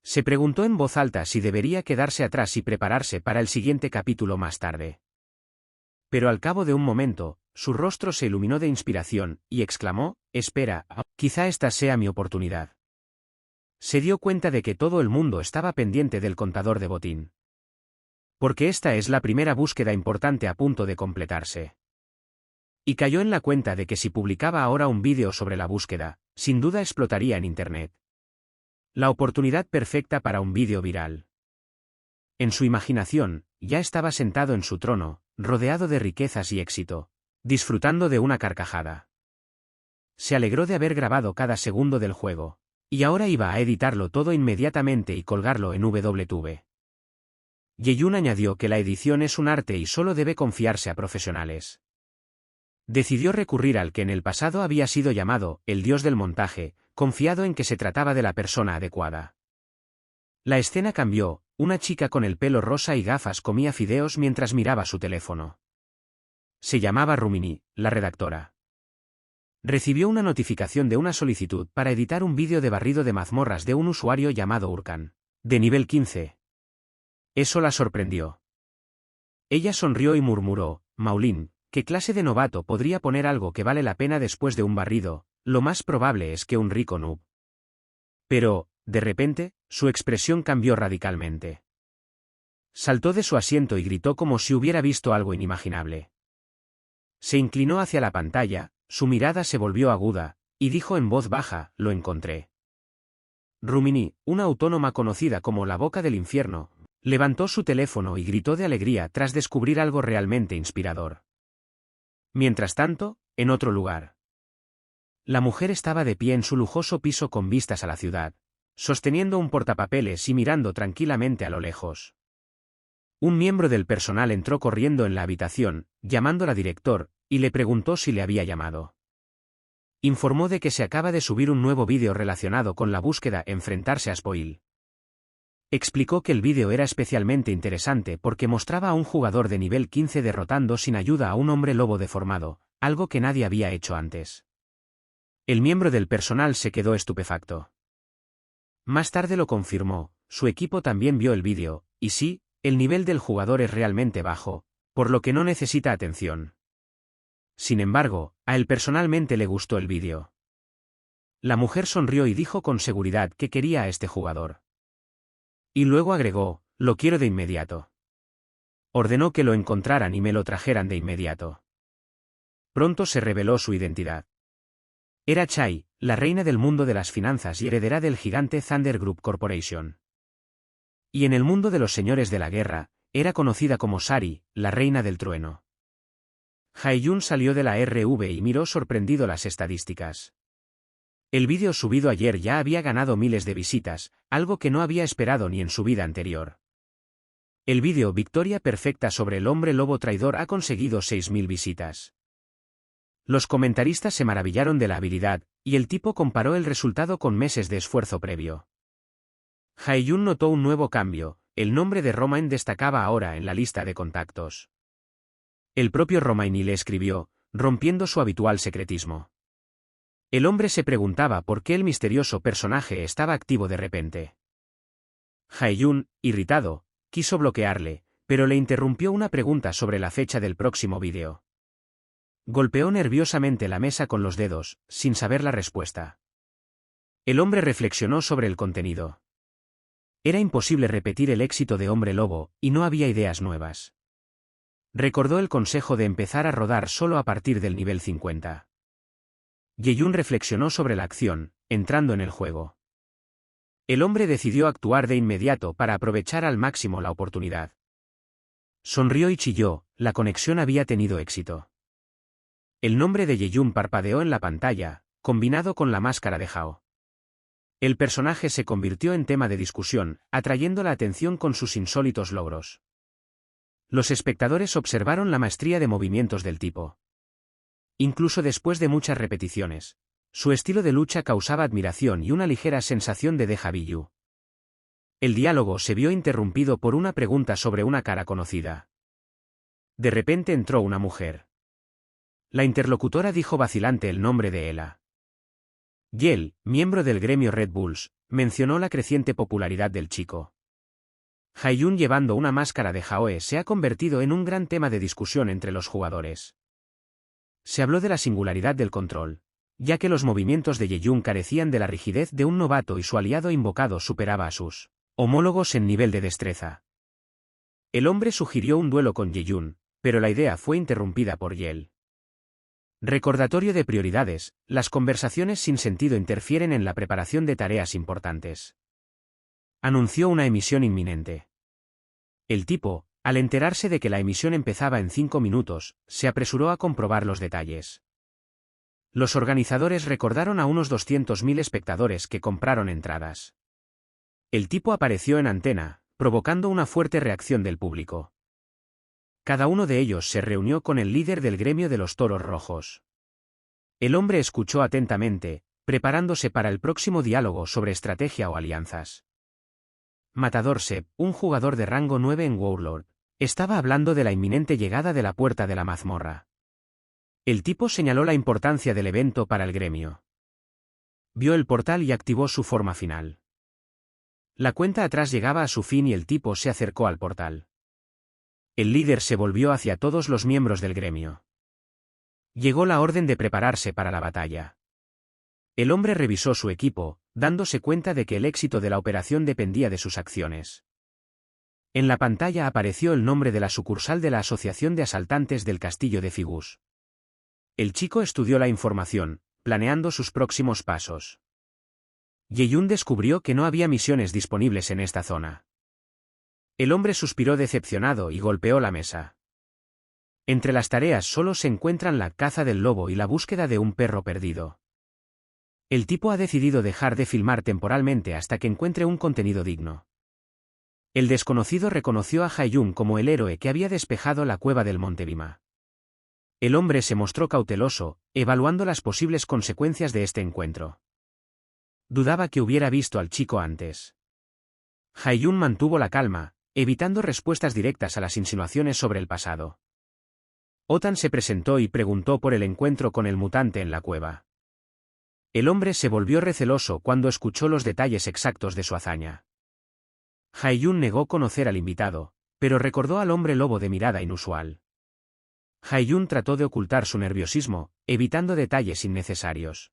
Se preguntó en voz alta si debería quedarse atrás y prepararse para el siguiente capítulo más tarde. Pero al cabo de un momento, su rostro se iluminó de inspiración, y exclamó, «Espera, quizá esta sea mi oportunidad». Se dio cuenta de que todo el mundo estaba pendiente del contador de botín. Porque esta es la primera búsqueda importante a punto de completarse. Y cayó en la cuenta de que si publicaba ahora un vídeo sobre la búsqueda, sin duda explotaría en Internet. La oportunidad perfecta para un vídeo viral. En su imaginación, ya estaba sentado en su trono, rodeado de riquezas y éxito, disfrutando de una carcajada. Se alegró de haber grabado cada segundo del juego, y ahora iba a editarlo todo inmediatamente y colgarlo en WTV. Ye-Yun añadió que la edición es un arte y solo debe confiarse a profesionales. Decidió recurrir al que en el pasado había sido llamado el dios del montaje, confiado en que se trataba de la persona adecuada. La escena cambió, una chica con el pelo rosa y gafas comía fideos mientras miraba su teléfono. Se llamaba Rumini, la redactora. Recibió una notificación de una solicitud para editar un vídeo de barrido de mazmorras de un usuario llamado Urkan, de nivel 15. Eso la sorprendió. Ella sonrió y murmuró, «Maulin, ¿qué clase de novato podría poner algo que vale la pena después de un barrido? Lo más probable es que un rico noob». Pero, de repente, su expresión cambió radicalmente. Saltó de su asiento y gritó como si hubiera visto algo inimaginable. Se inclinó hacia la pantalla, su mirada se volvió aguda, y dijo en voz baja, «Lo encontré». Rumini, una autónoma conocida como la Boca del Infierno, levantó su teléfono y gritó de alegría tras descubrir algo realmente inspirador. Mientras tanto, en otro lugar. La mujer estaba de pie en su lujoso piso con vistas a la ciudad, sosteniendo un portapapeles y mirando tranquilamente a lo lejos. Un miembro del personal entró corriendo en la habitación, llamándola director, y le preguntó si le había llamado. Informó de que se acaba de subir un nuevo vídeo relacionado con la búsqueda Enfrentarse a Spoil. Explicó que el vídeo era especialmente interesante porque mostraba a un jugador de nivel 15 derrotando sin ayuda a un hombre lobo deformado, algo que nadie había hecho antes. El miembro del personal se quedó estupefacto. Más tarde lo confirmó, su equipo también vio el vídeo, y sí, el nivel del jugador es realmente bajo, por lo que no necesita atención. Sin embargo, a él personalmente le gustó el vídeo. La mujer sonrió y dijo con seguridad que quería a este jugador. Y luego agregó, «Lo quiero de inmediato». Ordenó que lo encontraran y me lo trajeran de inmediato. Pronto se reveló su identidad. Era Chai, la reina del mundo de las finanzas y heredera del gigante Thunder Group Corporation. Y en el mundo de los señores de la guerra, era conocida como Sari, la reina del trueno. Hae-Yun salió de la RV y miró sorprendido las estadísticas. El vídeo subido ayer ya había ganado miles de visitas, algo que no había esperado ni en su vida anterior. El vídeo Victoria Perfecta sobre el hombre lobo traidor ha conseguido 6.000 visitas. Los comentaristas se maravillaron de la habilidad, y el tipo comparó el resultado con meses de esfuerzo previo. Hae-Yun notó un nuevo cambio, el nombre de Romain destacaba ahora en la lista de contactos. El propio Romaini le escribió, rompiendo su habitual secretismo. El hombre se preguntaba por qué el misterioso personaje estaba activo de repente. Hae-Yun, irritado, quiso bloquearle, pero le interrumpió una pregunta sobre la fecha del próximo vídeo. Golpeó nerviosamente la mesa con los dedos, sin saber la respuesta. El hombre reflexionó sobre el contenido. Era imposible repetir el éxito de Hombre Lobo, y no había ideas nuevas. Recordó el consejo de empezar a rodar solo a partir del nivel 50. Ye-Yun reflexionó sobre la acción, entrando en el juego. El hombre decidió actuar de inmediato para aprovechar al máximo la oportunidad. Sonrió y chilló, la conexión había tenido éxito. El nombre de Ye-Yun parpadeó en la pantalla, combinado con la máscara de Hao. El personaje se convirtió en tema de discusión, atrayendo la atención con sus insólitos logros. Los espectadores observaron la maestría de movimientos del tipo. Incluso después de muchas repeticiones, Su estilo de lucha causaba admiración y una ligera sensación de déjà vu. El diálogo se vio interrumpido por una pregunta sobre una cara conocida. De repente entró una mujer. La interlocutora dijo vacilante el nombre de Ella. Yel, miembro del gremio Red Bulls, mencionó la creciente popularidad del chico. Haiyun llevando una máscara de Jaoe se ha convertido en un gran tema de discusión entre los jugadores. Se habló de la singularidad del control, ya que los movimientos de Yeyun carecían de la rigidez de un novato y su aliado invocado superaba a sus homólogos en nivel de destreza. El hombre sugirió un duelo con Yeyun, pero la idea fue interrumpida por Yel. Recordatorio de prioridades, las conversaciones sin sentido interfieren en la preparación de tareas importantes. Anunció una emisión inminente. El tipo, al enterarse de que la emisión empezaba en 5 minutos, se apresuró a comprobar los detalles. Los organizadores recordaron a unos 200.000 espectadores que compraron entradas. El tipo apareció en antena, provocando una fuerte reacción del público. Cada uno de ellos se reunió con el líder del gremio de los Toros Rojos. El hombre escuchó atentamente, preparándose para el próximo diálogo sobre estrategia o alianzas. Matador Sep, un jugador de rango 9 en Warlord, estaba hablando de la inminente llegada de la puerta de la mazmorra. El tipo señaló la importancia del evento para el gremio. Vio el portal y activó su forma final. La cuenta atrás llegaba a su fin y el tipo se acercó al portal. El líder se volvió hacia todos los miembros del gremio. Llegó la orden de prepararse para la batalla. El hombre revisó su equipo, dándose cuenta de que el éxito de la operación dependía de sus acciones. En la pantalla apareció el nombre de la sucursal de la Asociación de Asaltantes del Castillo de Figus. El chico estudió la información, planeando sus próximos pasos. Yeyun descubrió que no había misiones disponibles en esta zona. El hombre suspiró decepcionado y golpeó la mesa. Entre las tareas solo se encuentran la caza del lobo y la búsqueda de un perro perdido. El tipo ha decidido dejar de filmar temporalmente hasta que encuentre un contenido digno. El desconocido reconoció a Haiyun como el héroe que había despejado la cueva del Monte Bima. El hombre se mostró cauteloso, evaluando las posibles consecuencias de este encuentro. Dudaba que hubiera visto al chico antes. Haiyun mantuvo la calma, evitando respuestas directas a las insinuaciones sobre el pasado. Otan se presentó y preguntó por el encuentro con el mutante en la cueva. El hombre se volvió receloso cuando escuchó los detalles exactos de su hazaña. Haiyun negó conocer al invitado, pero recordó al hombre lobo de mirada inusual. Haiyun trató de ocultar su nerviosismo, evitando detalles innecesarios.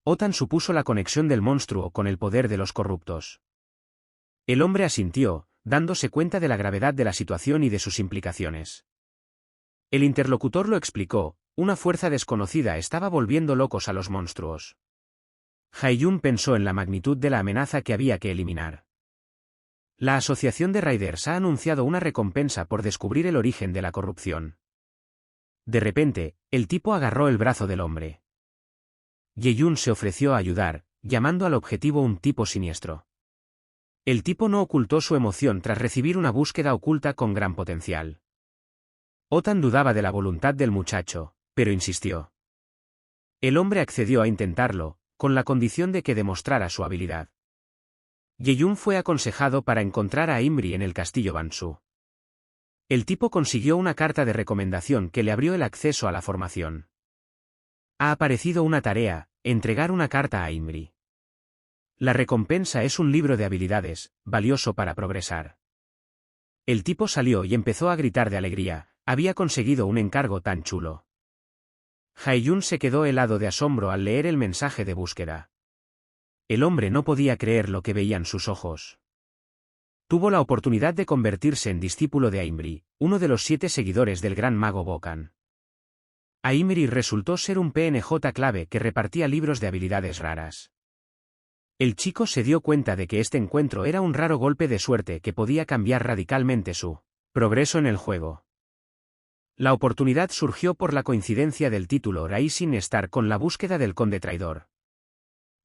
Otan supuso la conexión del monstruo con el poder de los corruptos. El hombre asintió, dándose cuenta de la gravedad de la situación y de sus implicaciones. El interlocutor lo explicó, una fuerza desconocida estaba volviendo locos a los monstruos. Haiyun pensó en la magnitud de la amenaza que había que eliminar. La Asociación de Raiders ha anunciado una recompensa por descubrir el origen de la corrupción. De repente, el tipo agarró el brazo del hombre. Yeyun se ofreció a ayudar, llamando al objetivo un tipo siniestro. El tipo no ocultó su emoción tras recibir una búsqueda oculta con gran potencial. Otan dudaba de la voluntad del muchacho, pero insistió. El hombre accedió a intentarlo, con la condición de que demostrara su habilidad. Yeyun fue aconsejado para encontrar a Imri en el castillo Bansu. El tipo consiguió una carta de recomendación que le abrió el acceso a la formación. Ha aparecido una tarea, entregar una carta a Imri. La recompensa es un libro de habilidades, valioso para progresar. El tipo salió y empezó a gritar de alegría, había conseguido un encargo tan chulo. Haiyun se quedó helado de asombro al leer el mensaje de búsqueda. El hombre no podía creer lo que veían sus ojos. Tuvo la oportunidad de convertirse en discípulo de Imri, uno de los 7 seguidores del gran mago Bokan. Imri resultó ser un PNJ clave que repartía libros de habilidades raras. El chico se dio cuenta de que este encuentro era un raro golpe de suerte que podía cambiar radicalmente su progreso en el juego. La oportunidad surgió por la coincidencia del título Rising Star con la búsqueda del conde traidor.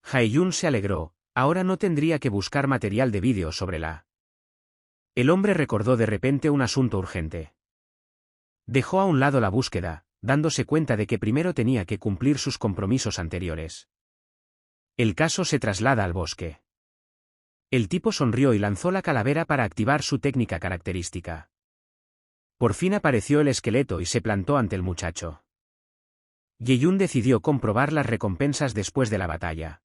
Haiyun se alegró, ahora no tendría que buscar material de vídeo sobre la. El hombre recordó de repente un asunto urgente. Dejó a un lado la búsqueda, dándose cuenta de que primero tenía que cumplir sus compromisos anteriores. El caso se traslada al bosque. El tipo sonrió y lanzó la calavera para activar su técnica característica. Por fin apareció el esqueleto y se plantó ante el muchacho. Ye-Yun decidió comprobar las recompensas después de la batalla.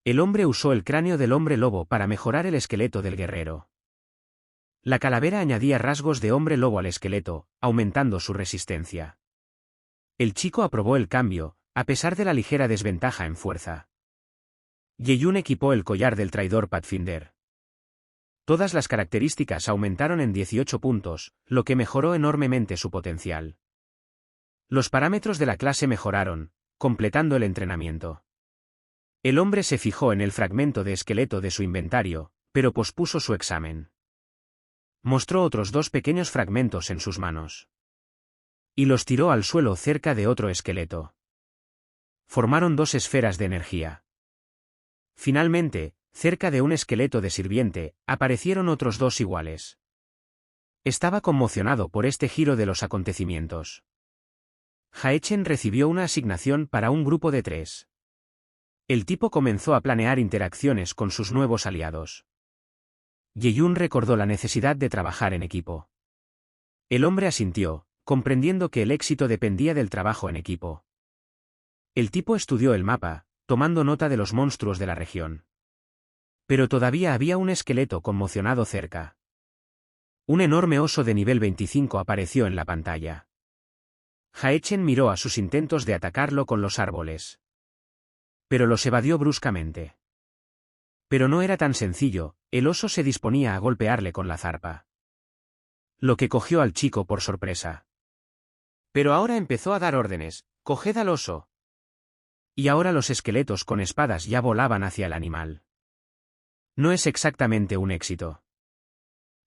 El hombre usó el cráneo del hombre lobo para mejorar el esqueleto del guerrero. La calavera añadía rasgos de hombre lobo al esqueleto, aumentando su resistencia. El chico aprobó el cambio, a pesar de la ligera desventaja en fuerza. Ye-Yun equipó el collar del traidor Pathfinder. Todas las características aumentaron en 18 puntos, lo que mejoró enormemente su potencial. Los parámetros de la clase mejoraron, completando el entrenamiento. El hombre se fijó en el fragmento de esqueleto de su inventario, pero pospuso su examen. Mostró otros 2 pequeños fragmentos en sus manos. Y los tiró al suelo cerca de otro esqueleto. Formaron 2 esferas de energía. Finalmente, cerca de un esqueleto de sirviente, aparecieron otros 2 iguales. Estaba conmocionado por este giro de los acontecimientos. Haechen recibió una asignación para un grupo de 3. El tipo comenzó a planear interacciones con sus nuevos aliados. Ye-Yun recordó la necesidad de trabajar en equipo. El hombre asintió, comprendiendo que el éxito dependía del trabajo en equipo. El tipo estudió el mapa, tomando nota de los monstruos de la región. Pero todavía había un esqueleto conmocionado cerca. Un enorme oso de nivel 25 apareció en la pantalla. Haechen miró a sus intentos de atacarlo con los árboles. Pero los evadió bruscamente. Pero no era tan sencillo, el oso se disponía a golpearle con la zarpa. Lo que cogió al chico por sorpresa. Pero ahora empezó a dar órdenes: «Coged al oso». Y ahora los esqueletos con espadas ya volaban hacia el animal. No es exactamente un éxito.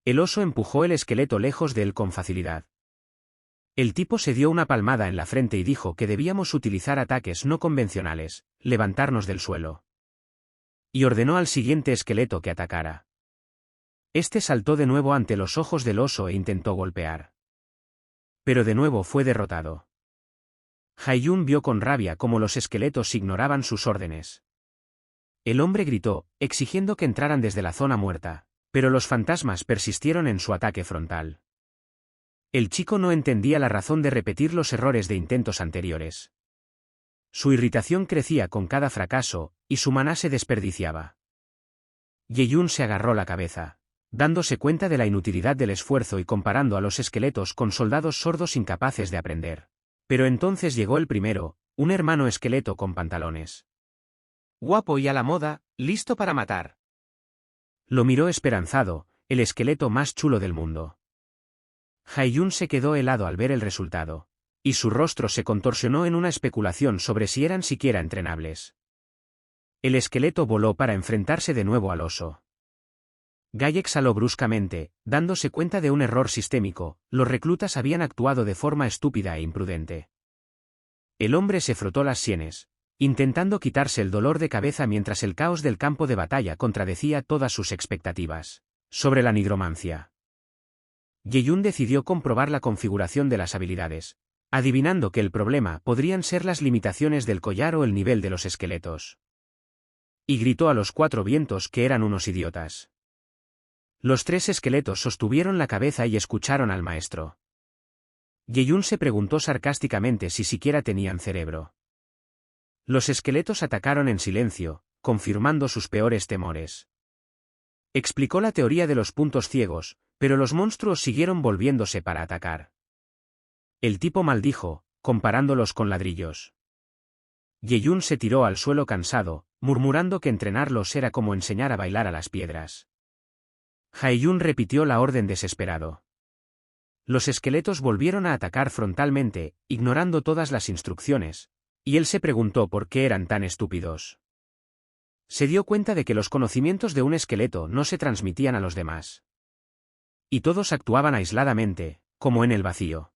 El oso empujó el esqueleto lejos de él con facilidad. El tipo se dio una palmada en la frente y dijo que debíamos utilizar ataques no convencionales, levantarnos del suelo. Y ordenó al siguiente esqueleto que atacara. Este saltó de nuevo ante los ojos del oso e intentó golpear. Pero de nuevo fue derrotado. Hae-Yun vio con rabia cómo los esqueletos ignoraban sus órdenes. El hombre gritó, exigiendo que entraran desde la zona muerta, pero los fantasmas persistieron en su ataque frontal. El chico no entendía la razón de repetir los errores de intentos anteriores. Su irritación crecía con cada fracaso, y su maná se desperdiciaba. Ye-Yun se agarró la cabeza, dándose cuenta de la inutilidad del esfuerzo y comparando a los esqueletos con soldados sordos incapaces de aprender. Pero entonces llegó el primero, un hermano esqueleto con pantalones. Guapo y a la moda, listo para matar. Lo miró esperanzado, el esqueleto más chulo del mundo. Hae-Yun se quedó helado al ver el resultado, y su rostro se contorsionó en una especulación sobre si eran siquiera entrenables. El esqueleto voló para enfrentarse de nuevo al oso. Guy exhaló bruscamente, dándose cuenta de un error sistémico: los reclutas habían actuado de forma estúpida e imprudente. El hombre se frotó las sienes, intentando quitarse el dolor de cabeza mientras el caos del campo de batalla contradecía todas sus expectativas sobre la nigromancia. Ye-Yun decidió comprobar la configuración de las habilidades, adivinando que el problema podrían ser las limitaciones del collar o el nivel de los esqueletos. Y gritó a los 4 vientos que eran unos idiotas. Los 3 esqueletos sostuvieron la cabeza y escucharon al maestro. Ye-Yun se preguntó sarcásticamente si siquiera tenían cerebro. Los esqueletos atacaron en silencio, confirmando sus peores temores. Explicó la teoría de los puntos ciegos, pero los monstruos siguieron volviéndose para atacar. El tipo maldijo, comparándolos con ladrillos. Ye-Yun se tiró al suelo cansado, murmurando que entrenarlos era como enseñar a bailar a las piedras. Hae-Yun repitió la orden desesperado. Los esqueletos volvieron a atacar frontalmente, ignorando todas las instrucciones, y él se preguntó por qué eran tan estúpidos. Se dio cuenta de que los conocimientos de un esqueleto no se transmitían a los demás. Y todos actuaban aisladamente, como en el vacío.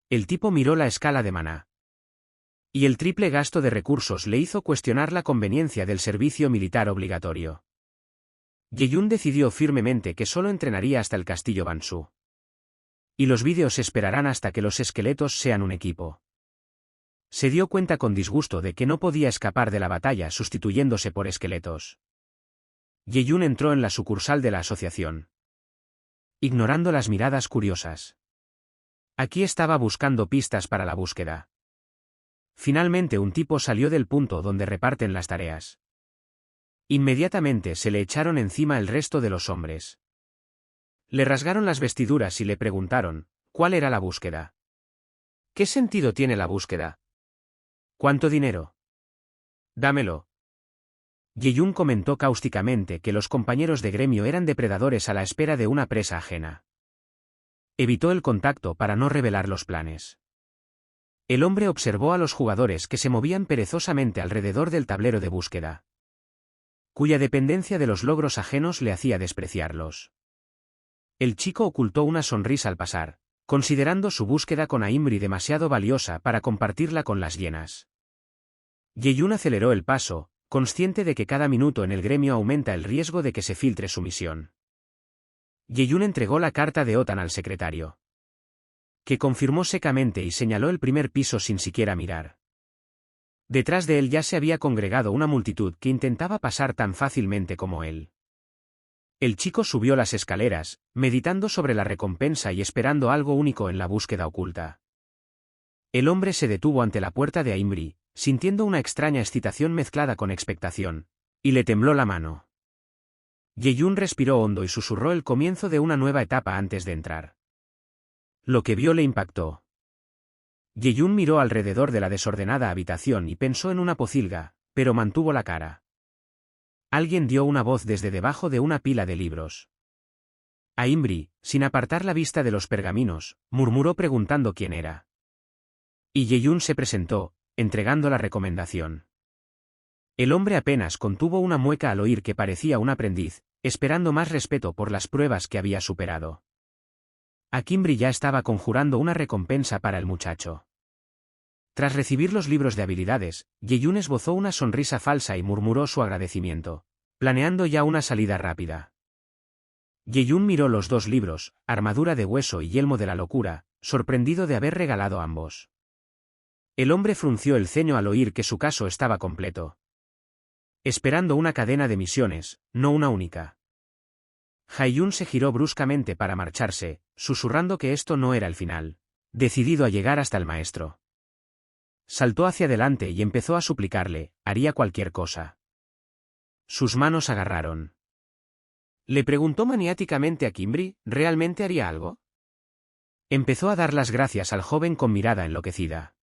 El tipo miró la escala de maná. Y el triple gasto de recursos le hizo cuestionar la conveniencia del servicio militar obligatorio. Ye-Yun decidió firmemente que solo entrenaría hasta el castillo Bansu. Y los vídeos esperarán hasta que los esqueletos sean un equipo. Se dio cuenta con disgusto de que no podía escapar de la batalla sustituyéndose por esqueletos. Ye-Yun entró en la sucursal de la asociación, ignorando las miradas curiosas. Aquí estaba buscando pistas para la búsqueda. Finalmente un tipo salió del punto donde reparten las tareas. Inmediatamente se le echaron encima el resto de los hombres. Le rasgaron las vestiduras y le preguntaron, ¿cuál era la búsqueda? ¿Qué sentido tiene la búsqueda? ¿Cuánto dinero? Dámelo. Ye-Yun comentó cáusticamente que los compañeros de gremio eran depredadores a la espera de una presa ajena. Evitó el contacto para no revelar los planes. El hombre observó a los jugadores que se movían perezosamente alrededor del tablero de búsqueda, cuya dependencia de los logros ajenos le hacía despreciarlos. El chico ocultó una sonrisa al pasar, considerando su búsqueda con Aimbri demasiado valiosa para compartirla con las hienas. Ye-Yun aceleró el paso, consciente de que cada minuto en el gremio aumenta el riesgo de que se filtre su misión. Ye-Yun entregó la carta de Otan al secretario, que confirmó secamente y señaló el primer piso sin siquiera mirar. Detrás de él ya se había congregado una multitud que intentaba pasar tan fácilmente como él. El chico subió las escaleras, meditando sobre la recompensa y esperando algo único en la búsqueda oculta. El hombre se detuvo ante la puerta de Aimbri, sintiendo una extraña excitación mezclada con expectación, y le tembló la mano. Ye-Yun respiró hondo y susurró el comienzo de una nueva etapa antes de entrar. Lo que vio le impactó. Ye-Yun miró alrededor de la desordenada habitación y pensó en una pocilga, pero mantuvo la cara. Alguien dio una voz desde debajo de una pila de libros. Aimbri, sin apartar la vista de los pergaminos, murmuró preguntando quién era. Y Ye-Yun se presentó, entregando la recomendación. El hombre apenas contuvo una mueca al oír que parecía un aprendiz, esperando más respeto por las pruebas que había superado. Aimbri ya estaba conjurando una recompensa para el muchacho. Tras recibir los libros de habilidades, Ye-Yun esbozó una sonrisa falsa y murmuró su agradecimiento, planeando ya una salida rápida. Ye-Yun miró los dos libros, Armadura de Hueso y Yelmo de la Locura, sorprendido de haber regalado ambos. El hombre frunció el ceño al oír que su caso estaba completo, esperando una cadena de misiones, no una única. Haiyun se giró bruscamente para marcharse, susurrando que esto no era el final, decidido a llegar hasta el maestro. Saltó hacia adelante y empezó a suplicarle, haría cualquier cosa. Sus manos agarraron. Le preguntó maniáticamente a Aimbri, ¿realmente haría algo? Empezó a dar las gracias al joven con mirada enloquecida.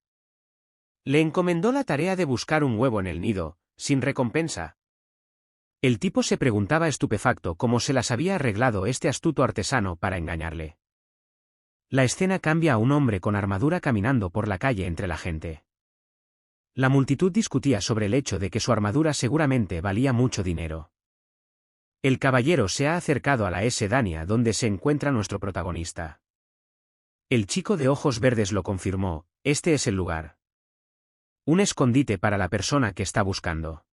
Le encomendó la tarea de buscar un huevo en el nido, sin recompensa. El tipo se preguntaba estupefacto cómo se las había arreglado este astuto artesano para engañarle. La escena cambia a un hombre con armadura caminando por la calle entre la gente. La multitud discutía sobre el hecho de que su armadura seguramente valía mucho dinero. El caballero se ha acercado a la S-Dania donde se encuentra nuestro protagonista. El chico de ojos verdes lo confirmó, este es el lugar. Un escondite para la persona que está buscando.